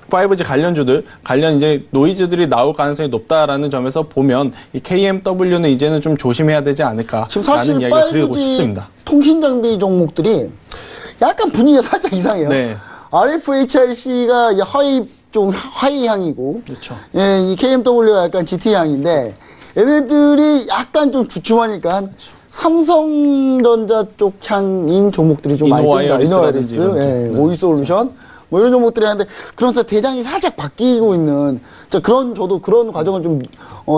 S3: 5G 관련 이제 노이즈들이 나올 가능성이 높다라는 점에서 보면 이 KMW는 이제는 좀 조심해야 되지 않을까라는
S5: 지금 사실
S3: 이야기를 드리고 싶습니다.
S5: 통신 장비 종목들이 약간 분위기가 살짝 이상해요.
S3: 네.
S5: RFHIC가 좀 하이향이고,
S3: 그렇죠.
S5: 예, 이 KMW가 약간 GT향인데, 얘네들이 약간 좀 주춤하니까 삼성전자 쪽 향인 종목들이 좀 많이 뜬다. 이노와이리스, 예, 오이솔루션, 뭐 이런 종목들이 하는데, 그러면서 대장이 살짝 바뀌고 있는, 저도 그런 과정을 좀,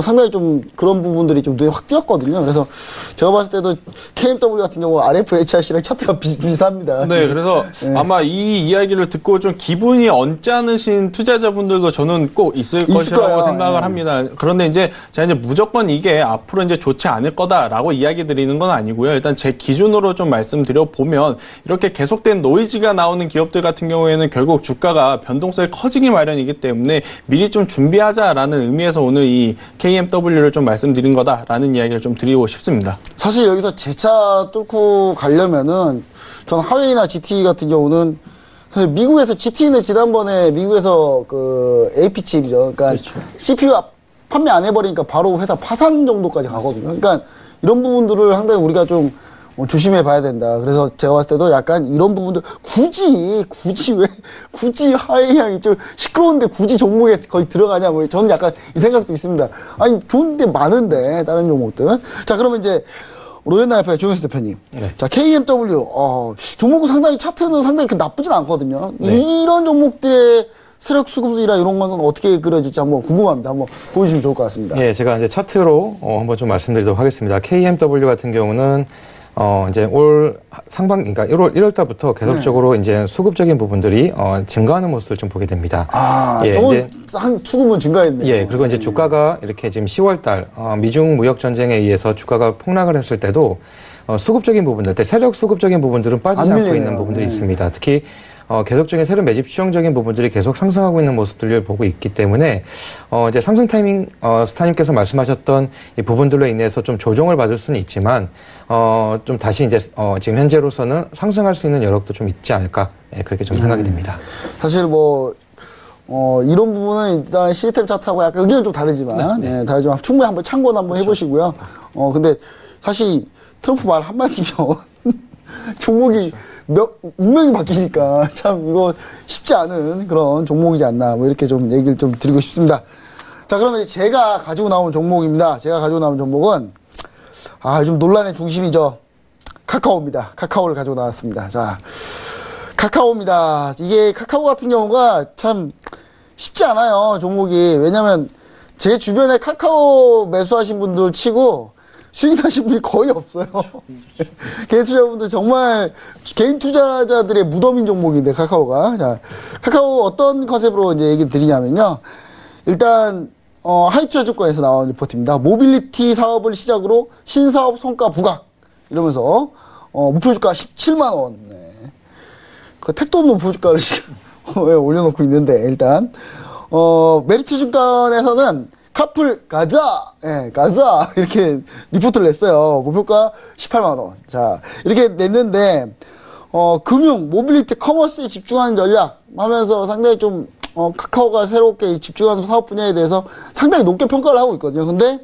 S5: 상당히 좀 그런 부분들이 좀 눈에 확 띄었거든요. 그래서 제가 봤을 때도 KMW 같은 경우 RFHIC랑 차트가 비슷합니다.
S3: 네,
S5: 지금.
S3: 그래서 아마 이 이야기를 듣고 좀 기분이 언짢으신 투자자분들도 저는 꼭 있을 것이라고
S5: 거예요.
S3: 생각을 합니다. 그런데 이제 제가 이제 무조건 이게 앞으로 이제 좋지 않을 거다라고 이야기 드리는 건 아니고요. 일단 제 기준으로 좀 말씀드려 보면 이렇게 계속된 노이즈가 나오는 기업들 같은 경우에는 결국 주가가 변동성이 커지기 마련이기 때문에 미리 좀 준비하자라는 의미에서 오늘 이 KMW를 좀 말씀드린 거다라는 이야기를 좀 드리고 싶습니다.
S5: 사실 여기서 재차 뚫고 가려면은 전 하웨이나 GT 같은 경우는 사실 미국에서 GT는 지난번에 미국에서 그 AP칩이죠. 그러니까
S3: 그렇죠.
S5: CPU 판매 안 해버리니까 바로 회사 파산 정도까지 가거든요. 그러니까 이런 부분들을 상당히 우리가 좀 조심해 봐야 된다. 그래서 제가 봤을 때도 약간 이런 부분들 굳이 하이향이 좀 시끄러운데 굳이 종목에 거의 들어가냐 뭐 저는 약간 이 생각도 있습니다. 아니 좋은데 많은데 다른 종목들. 자 그러면 이제 로엔나이프의 조영수 대표님.
S6: 네.
S5: 자 KMW 종목은 상당히 차트는 상당히 나쁘진 않거든요.
S6: 네.
S5: 이런 종목들의 세력 수급이라 이런 거는 어떻게 그려질지 한번 궁금합니다. 한번 보여주시면 좋을 것 같습니다.
S6: 예, 제가 이제 차트로 한번 좀 말씀드리도록 하겠습니다. KMW 같은 경우는 이제 올 상반기, 그러니까 1월 달부터 계속적으로 이제 수급적인 부분들이 증가하는 모습을 좀 보게 됩니다.
S5: 예, 저건 수급은 증가했네요.
S6: 예, 그리고 이제 주가가 이렇게 지금 10월 달 미중 무역 전쟁에 의해서 주가가 폭락을 했을 때도 수급적인 부분들, 세력 수급적인 부분들은 빠지지 않고 있는 부분들이 있습니다. 특히 계속적인 새로 매집 추정적인 부분들이 계속 상승하고 있는 모습들을 보고 있기 때문에 이제 상승 타이밍 스타님께서 말씀하셨던 이 부분들로 인해서 좀 조정을 받을 수는 있지만 좀 다시 이제 지금 현재로서는 상승할 수 있는 여력도 좀 있지 않을까 그렇게 좀 생각이 됩니다.
S5: 사실 뭐 이런 부분은 일단 시스템 차트하고 약간 의견은 좀 다르지만 다르지만 충분히 한번 참고는 한번 해보시고요. 근데 사실 트럼프 말 한마디면 종목이 운명이 바뀌니까 참 이거 쉽지 않은 그런 종목이지 않나 뭐 이렇게 좀 얘기를 좀 드리고 싶습니다. 자 그러면 이제 제가 가지고 나온 종목입니다. 제가 가지고 나온 종목은 요즘 논란의 중심이죠. 카카오입니다. 카카오를 가지고 나왔습니다. 자 카카오입니다. 이게 카카오 같은 경우가 참 쉽지 않아요, 종목이. 왜냐면 제 주변에 카카오 매수하신 분들 치고 수익 나신 분이 거의 없어요. 개인 투자자분들 정말 개인 투자자들의 무덤인 종목인데, 카카오가. 자, 카카오 어떤 컨셉으로 이제 얘기 드리냐면요. 일단, 하이투자증권에서 나온 리포트입니다. 모빌리티 사업을 시작으로 신사업 성과 부각. 이러면서, 목표주가 17만원. 네. 그 택도 없는 목표주가를 올려놓고 있는데, 일단, 메리츠 증권에서는 카풀 가자! 예, 가자! 이렇게 리포트를 냈어요. 목표가 18만원. 자, 이렇게 냈는데, 금융, 모빌리티, 커머스에 집중하는 전략 하면서 상당히 좀, 카카오가 새롭게 집중하는 사업 분야에 대해서 상당히 높게 평가를 하고 있거든요. 근데,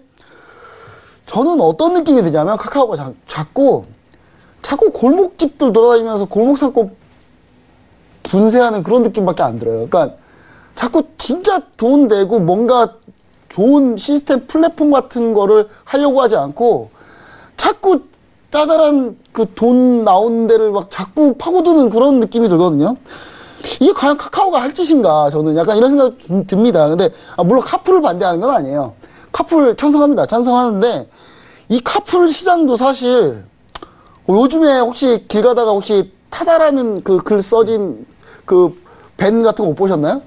S5: 저는 어떤 느낌이 드냐면, 카카오가 자꾸 골목집들 돌아다니면서 골목 상권 분쇄하는 그런 느낌밖에 안 들어요. 그러니까, 자꾸 진짜 돈 내고 뭔가 좋은 시스템 플랫폼 같은 거를 하려고 하지 않고 자꾸 짜잘한 그 돈 나오는 데를 막 자꾸 파고드는 그런 느낌이 들거든요. 이게 과연 카카오가 할 짓인가, 저는 약간 이런 생각이 듭니다. 근데 물론 카풀을 반대하는 건 아니에요. 카풀 찬성합니다. 찬성하는데 이 카풀 시장도 사실 요즘에 혹시 길 가다가 혹시 타다라는 그 글 써진 그 밴 같은 거 못 보셨나요?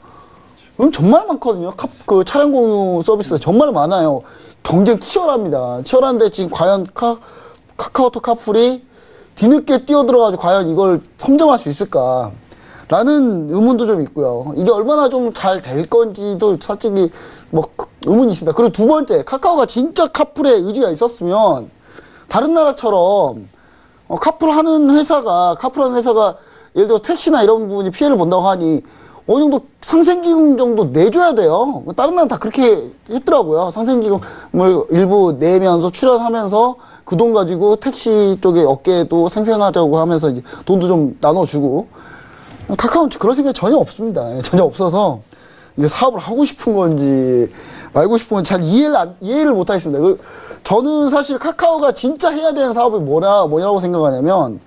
S5: 정말 많거든요. 그 차량 공유 서비스가 정말 많아요. 경쟁 치열합니다. 치열한데 지금 과연 카카오톡 카풀이 뒤늦게 뛰어들어가지고 과연 이걸 선점할 수 있을까? 라는 의문도 좀 있고요. 이게 얼마나 좀 잘 될 건지도 솔직히 뭐 의문이 있습니다. 그리고 두 번째, 카카오가 진짜 카풀에 의지가 있었으면 다른 나라처럼 카풀하는 회사가 예를 들어 택시나 이런 부분이 피해를 본다고 하니 어느 정도 상생기금 정도 내줘야 돼요. 다른 나라는 다 그렇게 했더라고요. 상생기금을 일부 내면서 출연하면서 그 돈 가지고 택시 쪽의 업계도 생생하자고 하면서 이제 돈도 좀 나눠주고. 카카오는 그런 생각이 전혀 없습니다. 전혀 없어서 이게 사업을 하고 싶은 건지 말고 싶은 건지 잘 이해를 못 하겠습니다. 저는 사실 카카오가 진짜 해야 되는 사업이 뭐냐고 생각하냐면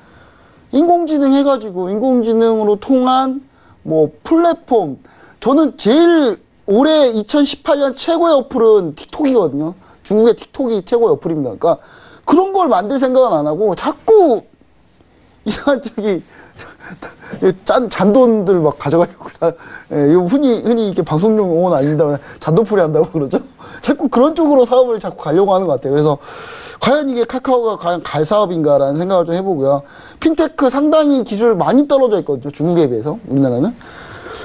S5: 인공지능 해가지고 인공지능으로 통한 뭐 플랫폼, 저는 제일 올해 2018년 최고의 어플은 틱톡이거든요. 중국의 틱톡이 최고의 어플입니다. 그러니까 그런 걸 만들 생각은 안 하고 자꾸 이상한 잔돈들 막 가져가려고. 이거 흔히 이렇게 방송용 용어는 아닙니다만 잔돈풀이 한다고 그러죠. 자꾸 그런 쪽으로 사업을 자꾸 가려고 하는 것 같아요. 그래서 과연 이게 카카오가 과연 갈 사업인가라는 생각을 좀 해보고요. 핀테크 상당히 기술 많이 떨어져 있거든요. 중국에 비해서 우리나라는.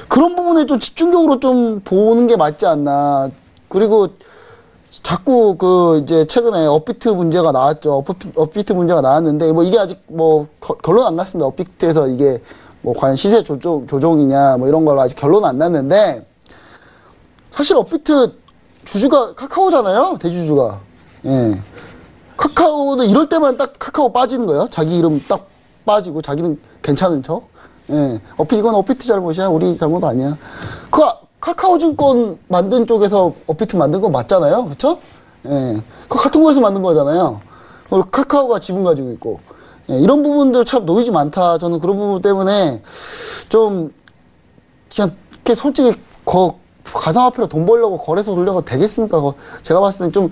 S5: 그런 부분에 좀 집중적으로 좀 보는 게 맞지 않나. 그리고 자꾸 이제 최근에 업비트 문제가 나왔죠. 업비트 문제가 나왔는데 뭐 이게 아직 뭐 결론 안 났습니다. 업비트에서 이게 뭐 과연 시세 조종이냐 뭐 이런 걸 아직 결론 안 났는데, 사실 업비트 주주가 카카오잖아요. 대주주가. 예. 카카오는 이럴 때만 딱 카카오 빠지는 거예요. 자기 이름 딱 빠지고 자기는 괜찮은 척. 예. 이건 업비트 잘못이야. 우리 잘못 아니야. 카카오증권 만든 쪽에서 업비트 만든 거 맞잖아요. 그쵸? 예. 같은 거에서 만든 거잖아요. 카카오가 지분 가지고 있고. 예. 이런 부분들 참 노이즈 많다. 저는 그런 부분 때문에 좀, 그냥, 솔직히, 가상화폐로 돈 벌려고 거래소 돌려고 되겠습니까? 제가 봤을 땐 좀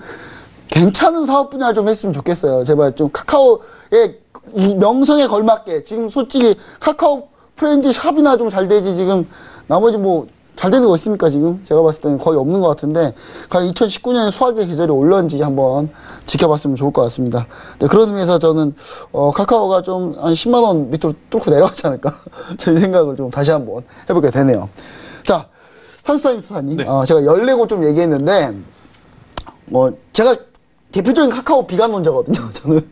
S5: 괜찮은 사업 분야를 좀 했으면 좋겠어요. 제발 좀 카카오의 이 명성에 걸맞게. 지금 솔직히 카카오 프렌즈 샵이나 좀 잘 되지. 지금 나머지 뭐, 잘 되는 거 있습니까, 지금? 제가 봤을 때는 거의 없는 것 같은데, 과연 2019년에 수학의 계절이 올렸는지 한번 지켜봤으면 좋을 것 같습니다. 네, 그런 의미에서 저는, 카카오가 좀 한 10만원 밑으로 뚫고 내려가지 않을까? 저희 생각을 좀 다시 한번 해보게 되네요. 자, 산스타임 사님. 네. 제가 14곳 좀 얘기했는데, 제가 대표적인 카카오 비관론자거든요, 저는.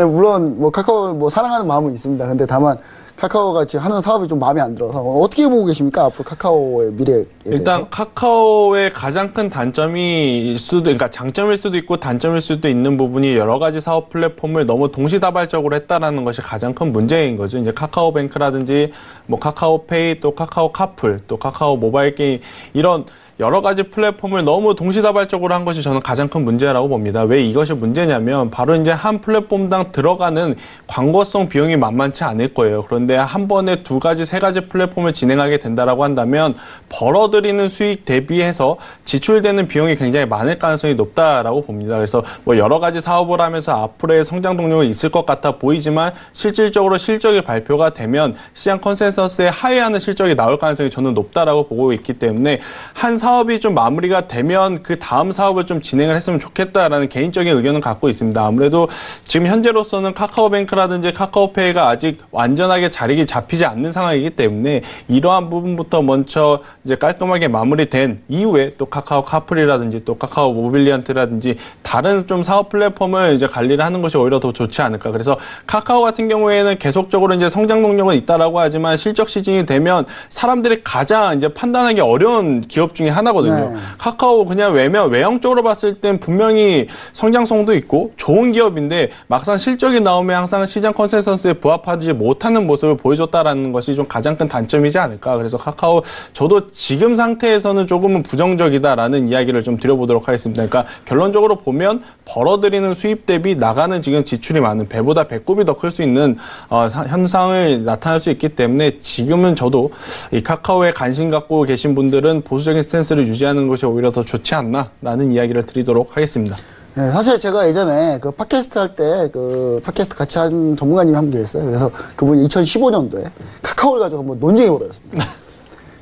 S5: 물론, 카카오를 사랑하는 마음은 있습니다. 근데 다만, 카카오가 지금 하는 사업이 좀 마음에 안 들어서 어떻게 보고 계십니까? 앞으로 카카오의 미래에 대해서?
S3: 일단 카카오의 가장 큰 그러니까 장점일 수도 있고 단점일 수도 있는 부분이 여러 가지 사업 플랫폼을 너무 동시다발적으로 했다라는 것이 가장 큰 문제인 거죠. 이제 카카오뱅크라든지 뭐 카카오페이, 또 카카오 카풀, 또 카카오 모바일 게임, 이런 여러 가지 플랫폼을 너무 동시다발적으로 한 것이 저는 가장 큰 문제라고 봅니다. 왜 이것이 문제냐면 바로 이제 한 플랫폼당 들어가는 광고성 비용이 만만치 않을 거예요. 그런데 한 번에 2가지, 3가지 플랫폼을 진행하게 된다라고 한다면 벌어들이는 수익 대비해서 지출되는 비용이 굉장히 많을 가능성이 높다라고 봅니다. 그래서 뭐 여러 가지 사업을 하면서 앞으로의 성장 동력이 있을 것 같아 보이지만 실질적으로 실적이 발표가 되면 시장 컨센서스에 하회하는 실적이 나올 가능성이 저는 높다라고 보고 있기 때문에 한 사업이 좀 마무리가 되면 그 다음 사업을 좀 진행을 했으면 좋겠다라는 개인적인 의견을 갖고 있습니다. 아무래도 지금 현재로서는 카카오뱅크라든지 카카오페이가 아직 완전하게 자리가 잡히지 않는 상황이기 때문에 이러한 부분부터 먼저 이제 깔끔하게 마무리된 이후에 또 카카오 카플이라든지 또 카카오 모빌리언트라든지 다른 좀 사업 플랫폼을 이제 관리를 하는 것이 오히려 더 좋지 않을까. 그래서 카카오 같은 경우에는 계속적으로 이제 성장 동력은 있다라고 하지만 실적 시즌이 되면 사람들이 가장 이제 판단하기 어려운 기업 중에 하나거든요.
S5: 네.
S3: 카카오 그냥 외형적으로 봤을 땐 분명히 성장성도 있고 좋은 기업인데 막상 실적이 나오면 항상 시장 컨센서스에 부합하지 못하는 모습을 보여줬다라는 것이 좀 가장 큰 단점이지 않을까. 그래서 카카오 저도 지금 상태에서는 조금은 부정적이다라는 이야기를 좀 드려보도록 하겠습니다. 그러니까 결론적으로 보면 벌어들이는 수입 대비 나가는 지금 지출이 많은 배보다 배꼽이 더 클 수 있는 현상을 나타낼 수 있기 때문에 지금은 저도 이 카카오에 관심 갖고 계신 분들은 보수적인 스탠스를 유지하는 것이 오히려 더 좋지 않나라는 이야기를 드리도록 하겠습니다.
S5: 네, 사실 제가 예전에 그 팟캐스트 할 때 그 팟캐스트 같이 한 전문가님이 한 분 계셨어요. 그래서 그분이 2015년도에 카카오를 가지고 한번 논쟁이 벌어졌습니다.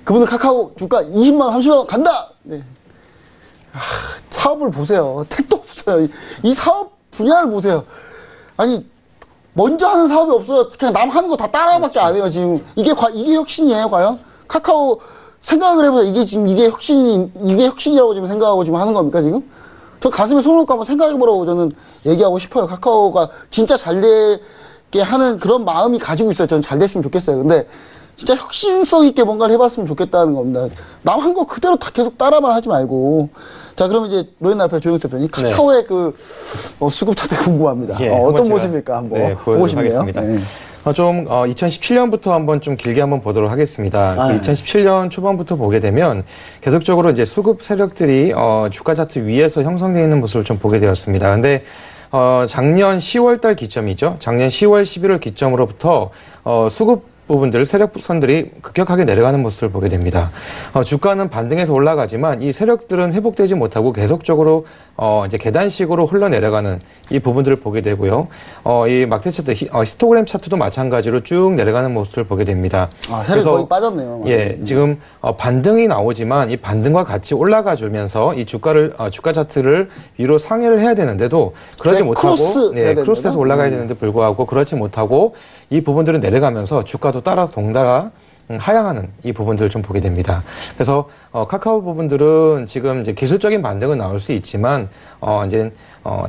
S5: 그분은 카카오 주가 20만 원, 30만 원 간다! 네. 사업을 보세요. 택도 없어요. 이 사업 분야를 보세요. 아니, 먼저 하는 사업이 없어요. 그냥 남 하는 거 다 따라밖에 안 해요, 지금. 이게 혁신이에요, 과연? 카카오 생각을 해보세요. 이게 혁신이라고 지금 생각하고 지금 하는 겁니까, 지금? 저 가슴에 손을 얹고 한번 생각해보라고 저는 얘기하고 싶어요. 카카오가 진짜 잘 되게 하는 그런 마음이 가지고 있어요. 저는 잘 됐으면 좋겠어요. 근데 진짜 혁신성 있게 뭔가를 해봤으면 좋겠다는 겁니다. 남 한 거 그대로 다 계속 따라만 하지 말고. 자, 그럼 이제 로엔알파 조영석 대표님 카카오의 그 수급 차트 궁금합니다.
S6: 예,
S5: 어떤 모습일까 한번 보고 싶네요.
S6: 네. 2017년부터 한번 좀 길게 한번 보도록 하겠습니다. 2017년 초반부터 보게 되면 계속적으로 이제 수급 세력들이 주가 차트 위에서 형성되어 있는 모습을 좀 보게 되었습니다. 근데 작년 10월 달 기점이죠. 작년 10월, 11월 기점으로부터 수급 부분들, 세력선들이 급격하게 내려가는 모습을 보게 됩니다. 주가는 반등해서 올라가지만 이 세력들은 회복되지 못하고 계속적으로 이제 계단식으로 흘러내려가는 이 부분들을 보게 되고요. 이 막대 차트, 히스토그램 차트도 마찬가지로 쭉 내려가는 모습을 보게 됩니다.
S5: 세력이 거의 빠졌네요.
S6: 예, 지금 반등이 나오지만 이 반등과 같이 올라가 주면서 이 주가 차트를 위로 상회를 해야 되는데도 그러지 못하고 크로스해서 올라가야 되는데 불구하고 그렇지 못하고 이 부분들은 내려가면서 주가도 따라서 동달아 하향하는 이 부분들을 좀 보게 됩니다. 그래서 카카오 부분들은 지금 이제 기술적인 반등은 나올 수 있지만 이제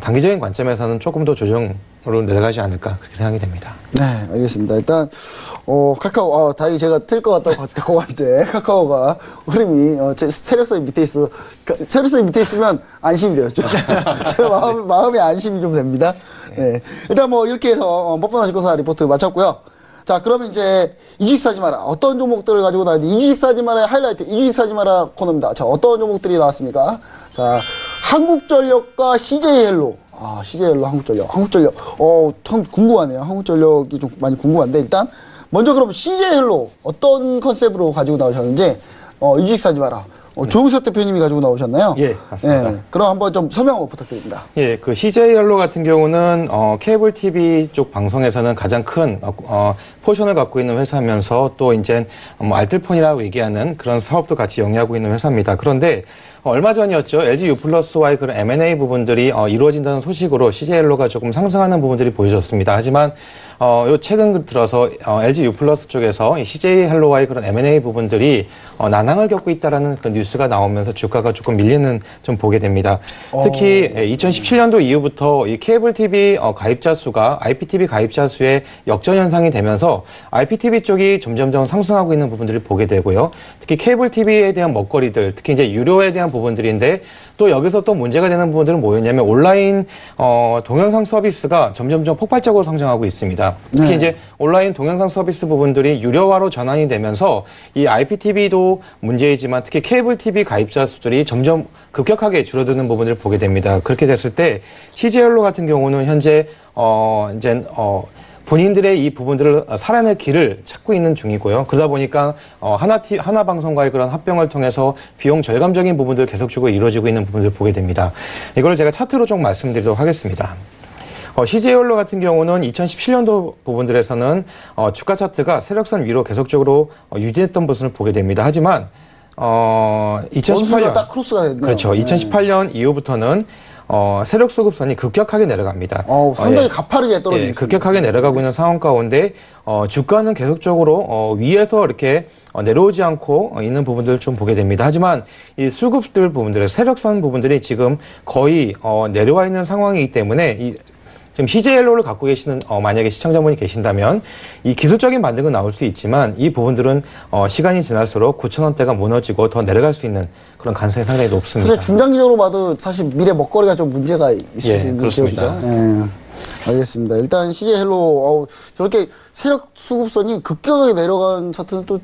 S6: 단기적인 관점에서는 조금 더 조정으로 내려가지 않을까 그렇게 생각이 됩니다.
S5: 네, 알겠습니다. 일단 카카오 다행히 제가 틀 것 같다고 한데 카카오가 흐름이 제 세력선이 밑에 있어. 세력선이 밑에 있으면 안심이 돼요. 제가 마음의 안심이 좀 됩니다. 네. 일단 이렇게 해서 뻔뻔한 증권사 리포트 마쳤고요. 자, 그러면 이제 이주식 사지 마라. 어떤 종목들을 가지고 나왔는지 이주식 사지 마라의 하이라이트, 이주식 사지 마라 코너입니다. 자, 어떤 종목들이 나왔습니까? 자, 한국전력과 CJ헬로. CJ헬로 한국전력. 참 궁금하네요. 한국전력이 좀 많이 궁금한데 일단 먼저 그럼 CJ헬로 어떤 컨셉으로 가지고 나오셨는지 이주식 사지 마라. 조영석 대표님이 가지고 나오셨나요?
S6: 예, 맞습니다.
S5: 예, 그럼 한번 좀 설명 한번 부탁드립니다.
S6: 예, 그 CJ헬로 같은 경우는 케이블 TV 쪽 방송에서는 가장 큰 포션을 갖고 있는 회사면서 또 이제 알뜰폰이라고 얘기하는 그런 사업도 같이 영위하고 있는 회사입니다. 그런데 얼마 전이었죠. LG U+와의 그런 M&A 부분들이 이루어진다는 소식으로 CJ헬로가 조금 상승하는 부분들이 보여졌습니다. 하지만 요 최근 들어서 LG U+ 쪽에서 이 CJ헬로와의 그런 M&A 부분들이 난항을 겪고 있다라는 그 뉴스가 나오면서 주가가 조금 밀리는 좀 보게 됩니다. 특히 2017년도 이후부터 이 케이블 TV 가입자 수가 IPTV 가입자 수의 역전 현상이 되면서 IPTV 쪽이 점점점 상승하고 있는 부분들을 보게 되고요. 특히 케이블 TV에 대한 먹거리들, 특히 이제 유료에 대한 대한 부분들인데 또 여기서 또 문제가 되는 부분들은 뭐였냐면 온라인 동영상 서비스가 점점점 폭발적으로 성장하고 있습니다. 특히 이제 온라인 동영상 서비스 부분들이 유료화로 전환이 되면서 이 IPTV도 문제이지만 특히 케이블 TV 가입자 수들이 점점 급격하게 줄어드는 부분을 보게 됩니다. 그렇게 됐을 때 CJ언론 같은 경우는 현재 본인들의 이 부분들을 살아낼 길을 찾고 있는 중이고요. 그러다 보니까 하나방송과의 그런 합병을 통해서 비용 절감적인 부분들 계속적으로 이루어지고 있는 부분들을 보게 됩니다. 이걸 제가 차트로 좀 말씀드리도록 하겠습니다. CJ언론 같은 경우는 2017년도 부분들에서는 주가 차트가 세력선 위로 계속적으로 유지했던 모습을 보게 됩니다. 하지만 2018년
S5: 딱 크로스가 됐네요.
S6: 그렇죠. 2018년 이후부터는 세력 수급선이 급격하게 내려갑니다.
S5: 상당히 가파르게 떨어지고 있습니다.
S6: 급격하게 내려가고 있는 상황 가운데 주가는 계속적으로 위에서 이렇게 내려오지 않고 있는 부분들을 좀 보게 됩니다. 하지만 이 수급들 부분들의 세력선 부분들이 지금 거의 내려와 있는 상황이기 때문에 지금 CJ언론을 갖고 계시는 만약에 시청자분이 계신다면 이 기술적인 반등은 나올 수 있지만 이 부분들은 시간이 지날수록 9,000원대가 무너지고 더 내려갈 수 있는 그런 가능성이 상당히 높습니다.
S5: 사실 중장기적으로 봐도 사실 미래 먹거리가 좀 문제가 있을 수 있는
S6: 그렇습니다.
S5: 기업이죠. 알겠습니다. 일단 CJ헬로 저렇게 세력 수급선이 급격하게 내려간 차트는 또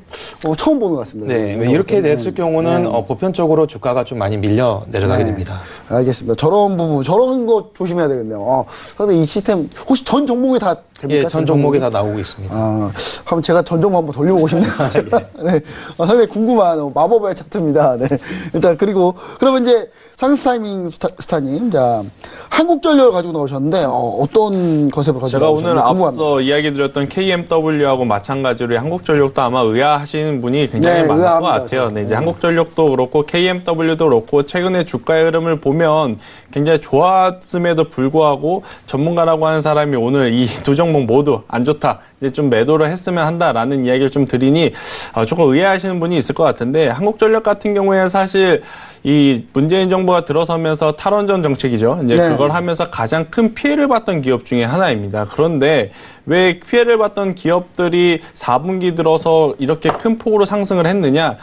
S5: 처음 보는 것 같습니다.
S6: 네, 이렇게 됐을 경우는 보편적으로 주가가 좀 많이 밀려 내려가게 됩니다.
S5: 알겠습니다. 저런 부분, 저런 거 조심해야 되겠네요. 근데 이 시스템 혹시 전 종목이 다 됩니까?
S6: 예, 전 종목이 다 나오고 있습니다.
S5: 한번 제가 전 종목 한번 돌려보고 싶네요. 네, 상당히 궁금한 마법의 차트입니다. 네, 일단 그러면 이제 상승 타이밍 스타님, 자 한국전력을 가지고 나오셨는데 어떤 컨셉을 가지고
S3: 제가
S5: 나오셨는지
S3: 오늘
S5: 궁금합니다.
S3: 앞서 이야기 드렸던 KMW하고 마찬가지로 한국전력도 아마 의아하시는 분이 굉장히 많을 것 같아요. 네, 이제 한국전력도 그렇고 KMW도 그렇고 최근에 주가의 흐름을 보면 굉장히 좋았음에도 불구하고 전문가라고 하는 사람이 오늘 이 두 종목 모두 안 좋다, 이제 좀 매도를 했으면 한다라는 이야기를 좀 드리니 조금 의아하시는 분이 있을 것 같은데, 한국전력 같은 경우에 사실 이 문재인 정부가 들어서면서 탈원전 정책이죠. 이제 그걸 하면서 가장 큰 피해를 봤던 기업 중에 하나입니다. 그런데 왜 피해를 봤던 기업들이 4분기 들어서 이렇게 큰 폭으로 상승을 했느냐?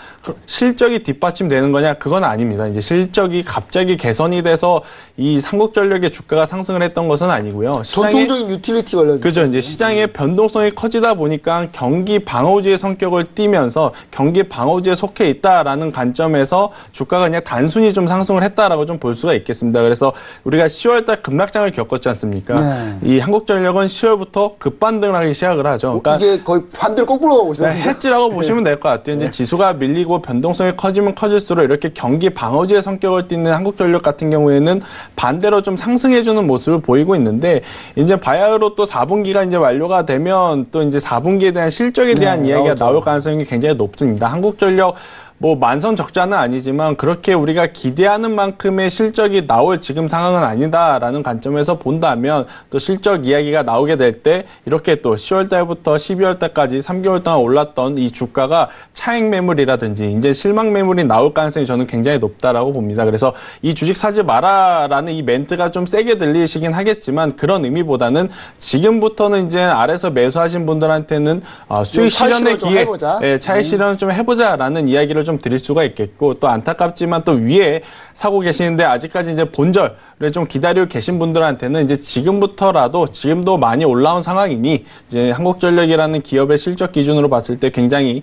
S3: 실적이 뒷받침되는 거냐? 그건 아닙니다. 이제 실적이 갑자기 개선이 돼서 이 한국전력의 주가가 상승을 했던 것은 아니고요.
S5: 전통적인 유틸리티 관련.
S3: 그죠. 이제 시장의 변동성이 커지다 보니까 경기 방어주의 성격을 띠면서 경기 방어주에 속해 있다라는 관점에서 주가가 그냥 단순히 좀 상승을 했다라고 좀 볼 수가 있겠습니다. 그래서 우리가 10월달 급락장을 겪었지 않습니까? 이 한국전력은 10월부터 급반등을 하기 시작을 하죠. 그러니까
S5: 이게 거의 반대로 거꾸로 가고 있어요.
S3: 해지라고 보시면 될 것 같아요. 이제 지수가 밀리고 변동성이 커지면 커질수록 이렇게 경기 방어주의 성격을 띠는 한국전력 같은 경우에는 반대로 좀 상승해주는 모습을 보이고 있는데, 이제 바야흐로 또 4분기가 이제 완료가 되면 또 이제 4분기에 대한 실적에 대한 이야기가 나올 가능성이 굉장히 높습니다. 한국전력 뭐 만선적자는 아니지만 그렇게 우리가 기대하는 만큼의 실적이 나올 지금 상황은 아니다라는 관점에서 본다면 또 실적 이야기가 나오게 될 때 이렇게 또 10월 달부터 12월 달까지 3개월 동안 올랐던 이 주가가 차익 매물이라든지 이제 실망 매물이 나올 가능성이 저는 굉장히 높다라고 봅니다. 그래서 이 주식 사지 마라라는 이 멘트가 좀 세게 들리시긴 하겠지만 그런 의미보다는 지금부터는 이제 아래서 매수하신 분들한테는 수익 실현의 기회, 차익 실현을 좀 해보자라는 이야기를 좀 드릴 수가 있겠고, 또 안타깝지만 또 위에 사고 계시는데 아직까지 이제 본절을 좀 기다리고 계신 분들한테는 이제 지금부터라도, 지금도 많이 올라온 상황이니 이제 한국전력이라는 기업의 실적 기준으로 봤을 때 굉장히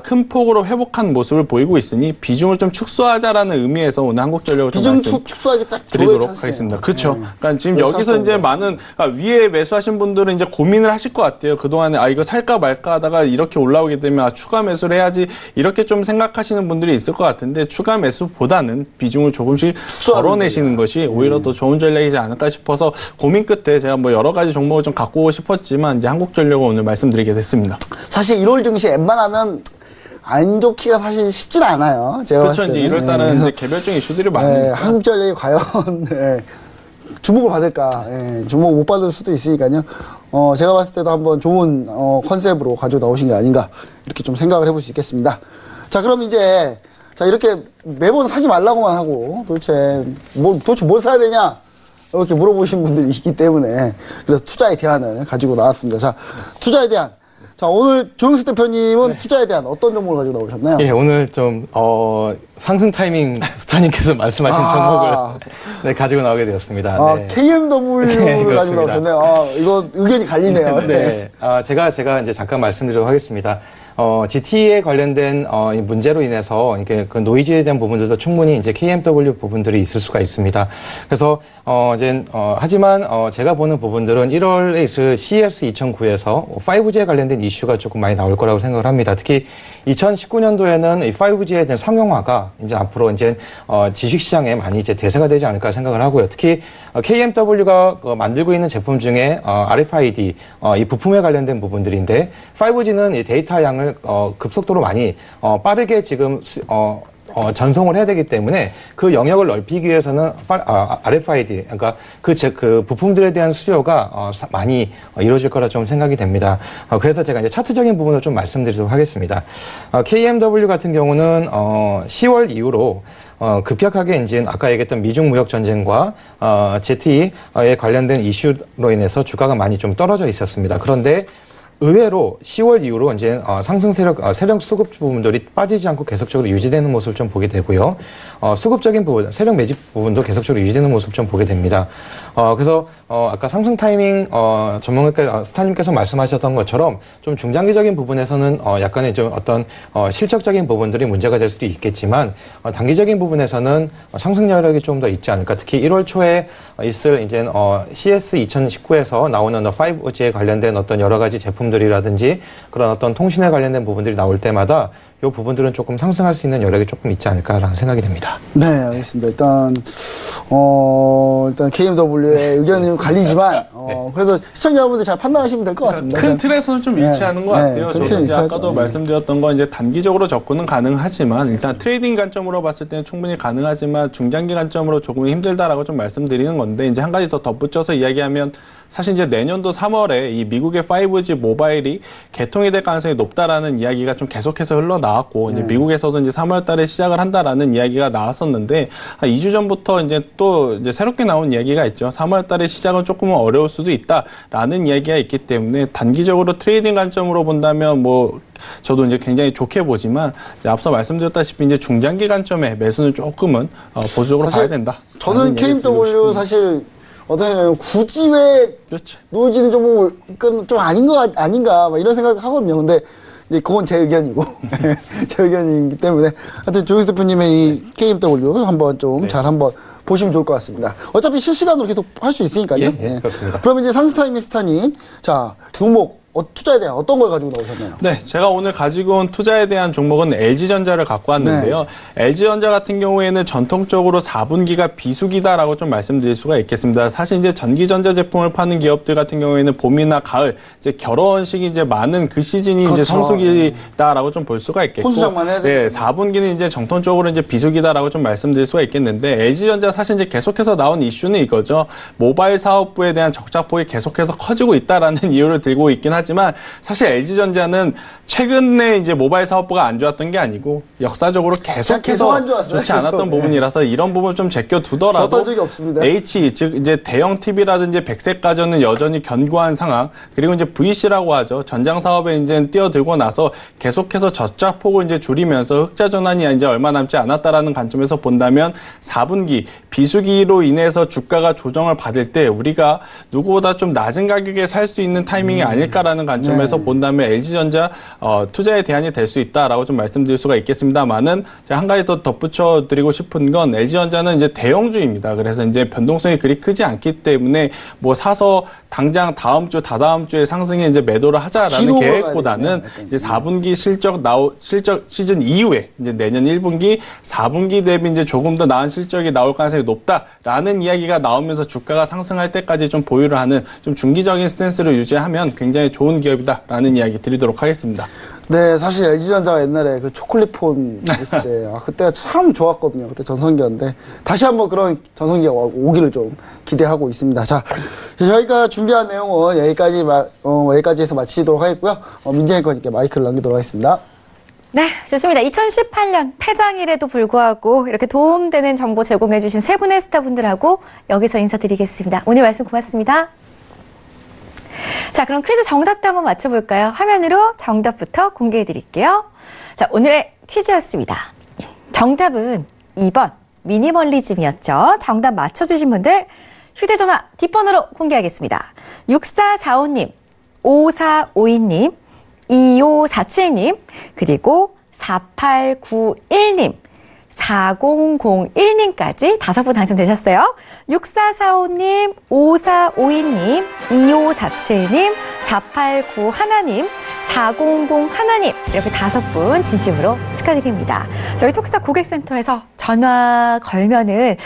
S3: 큰 폭으로 회복한 모습을 보이고 있으니 비중을 좀 축소하자라는 의미에서 오늘 한국전력을 좀
S5: 비중 축소하기 딱
S3: 드리도록 하겠습니다. 그렇죠. 그러니까 지금 여기서 이제 많은 위에 매수하신 분들은 이제 고민을 하실 것 같아요. 그동안에 이거 살까 말까 하다가 이렇게 올라오게 되면 추가 매수를 해야지, 이렇게 좀 생각하시는 분들이 있을 것 같은데, 추가 매수보다는 비중을 조금씩 덜어내시는 것이 오히려 더 좋은 전략이지 않을까 싶어서 고민 끝에 제가 뭐 여러 가지 종목을 좀 갖고 오고 싶었지만 이제 한국전력을 오늘 말씀드리게 됐습니다.
S5: 사실 1월 증시 웬만하면 안 좋기가 사실 쉽진 않아요. 제가
S3: 그렇죠. 이제 1월 달은 이제 개별적인 이슈들이 많으니까.
S5: 한국전력이 과연 주목을 받을까? 주목 못 받을 수도 있으니까요. 제가 봤을 때도 한번 좋은 컨셉으로 가지고 나오신 게 아닌가, 이렇게 좀 생각을 해볼 수 있겠습니다. 자, 그럼 이제 이렇게 매번 사지 말라고만 하고 도대체 뭘 사야 되냐, 이렇게 물어보신 분들이 있기 때문에 그래서 투자에 대안을 가지고 나왔습니다. 자, 투자에 대한, 자, 오늘 조영석 대표님은 투자에 대한 어떤 정보를 가지고 나오셨나요?
S6: 예, 오늘 좀 상승 타이밍 스타님께서 말씀하신 종목을 네, 가지고 나오게 되었습니다. 네.
S5: KMW를
S6: 네,
S5: 가지고 나오셨네요. 이거 의견이 갈리네요.
S6: 네. 제가 이제 잠깐 말씀드리도록 하겠습니다. GT에 관련된 이 문제로 인해서 이게 그 노이즈에 대한 부분들도 충분히 이제 KMW 부분들이 있을 수가 있습니다. 그래서 하지만 제가 보는 부분들은 1월에 있을 CES 2009에서 5G에 관련된 이슈가 조금 많이 나올 거라고 생각을 합니다. 특히 2019년도에는 이 5G에 대한 상용화가 이제 앞으로 이제 지식시장에 많이 이제 대세가 되지 않을까 생각을 하고요. 특히 KMW가 만들고 있는 제품 중에 RFID 이 부품에 관련된 부분들인데 5G는 이 데이터 양을 급속도로 많이 빠르게 지금 전송을 해야 되기 때문에 그 영역을 넓히기 위해서는 RFID, 그러니까 그 부품들에 대한 수요가 많이 이루어질 거라 좀 생각이 됩니다. 그래서 제가 이제 차트적인 부분을 좀 말씀드리도록 하겠습니다. KMW 같은 경우는 10월 이후로 급격하게 이제 아까 얘기했던 미중 무역 전쟁과 ZTE에 관련된 이슈로 인해서 주가가 많이 좀 떨어져 있었습니다. 그런데 의외로 10월 이후로 이제 상승 세력 수급 부분들이 빠지지 않고 계속적으로 유지되는 모습을 좀 보게 되고요. 수급적인 부분, 세력 매집 부분도 계속적으로 유지되는 모습을 좀 보게 됩니다. 그래서 아까 상승 타이밍 전문가 스타님께서 말씀하셨던 것처럼 좀 중장기적인 부분에서는 약간의 좀 어떤 실적적인 부분들이 문제가 될 수도 있겠지만 단기적인 부분에서는 상승 여력이 좀 더 있지 않을까. 특히 1월 초에 있을 이제 CS 2019에서 나오는 5G에 관련된 어떤 여러 가지 제품들이라든지 그런 어떤 통신에 관련된 부분들이 나올 때마다 이 부분들은 조금 상승할 수 있는 여력이 조금 있지 않을까라는 생각이 됩니다.
S5: 네, 알겠습니다. 일단 KMW의 의견이 좀 갈리지만, 그래도 시청자분들 잘 판단하시면 될 것 같습니다.
S3: 큰 틀에서는 좀 일치하는 것 같아요. 저도 이제 아까도
S5: 네.
S3: 말씀드렸던 건 이제 단기적으로 접근은 가능하지만, 일단 트레이딩 관점으로 봤을 때는 충분히 가능하지만, 중장기 관점으로 조금 힘들다라고 좀 말씀드리는 건데, 이제 한 가지 더 덧붙여서 이야기하면, 사실 이제 내년도 3월에 이 미국의 5G 모바일이 개통이 될 가능성이 높다라는 이야기가 좀 계속해서 흘러나왔고, 이제 미국에서도 이제 3월 달에 시작을 한다라는 이야기가 나왔었는데, 한 2주 전부터 이제 또 이제 새롭게 나온 이야기가 있죠. 3월 달에 시작은 조금은 어려울 수도 있다라는 이야기가 있기 때문에 단기적으로 트레이딩 관점으로 본다면 저도 이제 굉장히 좋게 보지만 앞서 말씀드렸다시피 이제 중장기 관점에 매수는 조금은 보수적으로 봐야 된다.
S5: 저는 KMW 사실 어떻게 보면 굳이 왜
S3: 그렇죠.
S5: 노이즈는 좀 아닌가 막 이런 생각 하거든요. 근데 이제 그건 제 의견이고 제 의견이기 때문에 하여튼 조영석 대표님의 이 KMW 한번 좀 잘 한번 보시면 좋을 것 같습니다. 어차피 실시간으로 계속 할 수 있으니까요.
S6: 예, 그렇습니다.
S5: 그러면 이제 상승 타이밍 스타님, 자 종목 투자에 대한 어떤 걸 가지고 나오셨나요?
S3: 네, 제가 오늘 가지고 온 투자에 대한 종목은 LG전자를 갖고 왔는데요.
S5: 네.
S3: LG전자 같은 경우에는 전통적으로 4분기가 비수기다라고 좀 말씀드릴 수가 있겠습니다. 사실 이제 전기전자 제품을 파는 기업들 같은 경우에는 봄이나 가을, 이제 결혼식이 이제 많은 그 시즌이
S5: 그렇죠.
S3: 이제 성수기다라고 좀 볼 수가 있겠고.
S5: 혼수장만 해야
S3: 네, 4분기는 이제 정통적으로 이제 비수기다라고 좀 말씀드릴 수가 있겠는데, LG전자 사실 이제 계속해서 나온 이슈는 이거죠. 모바일 사업부에 대한 적자폭이 계속해서 커지고 있다라는 이유를 들고 있긴 하지만 사실 LG전자는 최근에 이제 모바일 사업부가 안 좋았던 게 아니고 역사적으로 계속해서
S5: 안 좋았어요.
S3: 좋지 않았던
S5: 계속.
S3: 부분이라서 이런 부분 좀 제껴두더라도
S5: 좋았던 적이 없습니다.
S3: H 즉 이제 대형 TV라든지 백색 가전은 여전히 견고한 상황, 그리고 이제 VC라고 하죠. 전장 사업에 이제 뛰어들고 나서 계속해서 적자폭을 이제 줄이면서 흑자 전환이 이제 얼마 남지 않았다라는 관점에서 본다면 4분기 비수기로 인해서 주가가 조정을 받을 때 우리가 누구보다 좀 낮은 가격에 살 수 있는 타이밍이 아닐까라는 관점에서 본다면 LG전자 투자의 대안이 될 수 있다라고 좀 말씀드릴 수가 있겠습니다만은 제가 한 가지 더 덧붙여 드리고 싶은 건 LG전자는 이제 대형주입니다. 그래서 이제 변동성이 그리 크지 않기 때문에 사서 당장 다음 주, 다다음 주에 상승에 이제 매도를 하자라는 계획보다는 이제 4분기 실적 시즌 이후에 이제 내년 1분기, 4분기 대비 이제 조금 더 나은 실적이 나올 가능성이 높다라는 이야기가 나오면서 주가가 상승할 때까지 좀 보유를 하는 좀 중기적인 스탠스를 유지하면 굉장히 좋은 기업이다라는 이야기 드리도록 하겠습니다.
S5: 네, 사실 LG전자가 옛날에 그 초콜릿폰 있을 때, 그때가 참 좋았거든요. 그때 전성기였는데, 다시 한번 그런 전성기가 오기를 좀 기대하고 있습니다. 자, 저희가 준비한 내용은 여기까지 해서 마치도록 하겠고요. 민재님께 마이크를 넘기도록 하겠습니다.
S2: 네, 좋습니다. 2018년 폐장일에도 불구하고 이렇게 도움되는 정보 제공해주신 세 분의 스타분들하고 여기서 인사드리겠습니다. 오늘 말씀 고맙습니다. 자, 그럼 퀴즈 정답도 한번 맞춰볼까요? 화면으로 정답부터 공개해 드릴게요. 자, 오늘의 퀴즈였습니다. 정답은 2번 미니멀리즘이었죠. 정답 맞춰주신 분들 휴대전화 뒷번호로 공개하겠습니다. 6445님, 5452님, 2547님, 그리고 4891님, 4001님까지 5분 당첨되셨어요. 6445님, 5452님, 2547님, 4891님, 4001님 이렇게 5분 진심으로 축하드립니다. 저희 톡스타 고객센터에서 전화 걸면은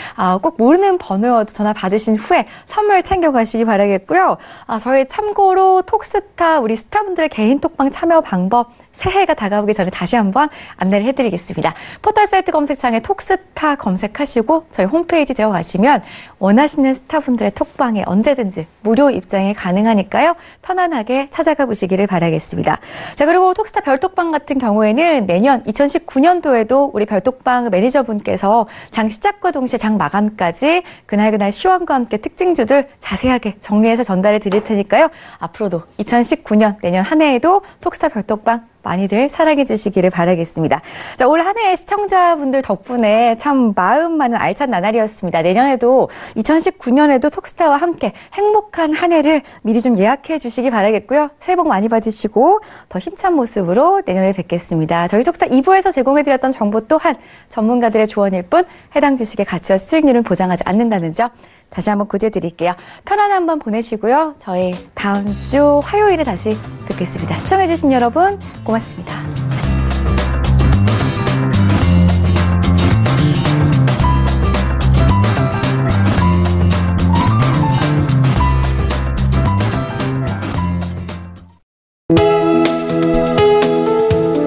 S2: 꼭 모르는 번호여도 전화 받으신 후에 선물 챙겨가시기 바라겠고요. 저희 참고로 톡스타 우리 스타분들의 개인 톡방 참여 방법 새해가 다가오기 전에 다시 한번 안내를 해드리겠습니다. 포털 사이트 검색창에 톡스타 검색하시고 저희 홈페이지 들어가시면 원하시는 스타분들의 톡방에 언제든지 무료 입장이 가능하니까요. 편안하게 찾아가 보시기를 바라겠습니다. 자, 그리고 톡스타 별톡방 같은 경우에는 내년 2019년도에도 우리 별톡방 매니저분께서 장 시작과 동시에 장 마감까지 그날 시황과 함께 특징주들 자세하게 정리해서 전달해 드릴 테니까요. 앞으로도 2019년 내년 한 해에도 톡스타 별톡방 많이들 사랑해 주시기를 바라겠습니다. 자, 올 한 해 시청자분들 덕분에 참 마음 많은 알찬 나날이었습니다. 내년에도 2019년에도 톡스타와 함께 행복한 한 해를 미리 좀 예약해 주시기 바라겠고요. 새해 복 많이 받으시고 더 힘찬 모습으로 내년에 뵙겠습니다. 저희 톡스타 2부에서 제공해드렸던 정보 또한 전문가들의 조언일 뿐 해당 주식의 가치와 수익률은 보장하지 않는다는 점 다시 한번 고지해드릴게요. 편안한 한번 보내시고요. 저희 다음 주 화요일에 다시 뵙겠습니다. 시청해주신 여러분 고맙습니다.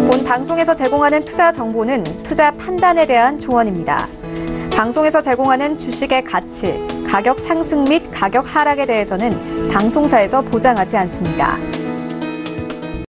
S1: 본 방송에서 제공하는 투자 정보는 투자 판단에 대한 조언입니다. 방송에서 제공하는 주식의 가치, 가격 상승 및 가격 하락에 대해서는 방송사에서 보장하지 않습니다.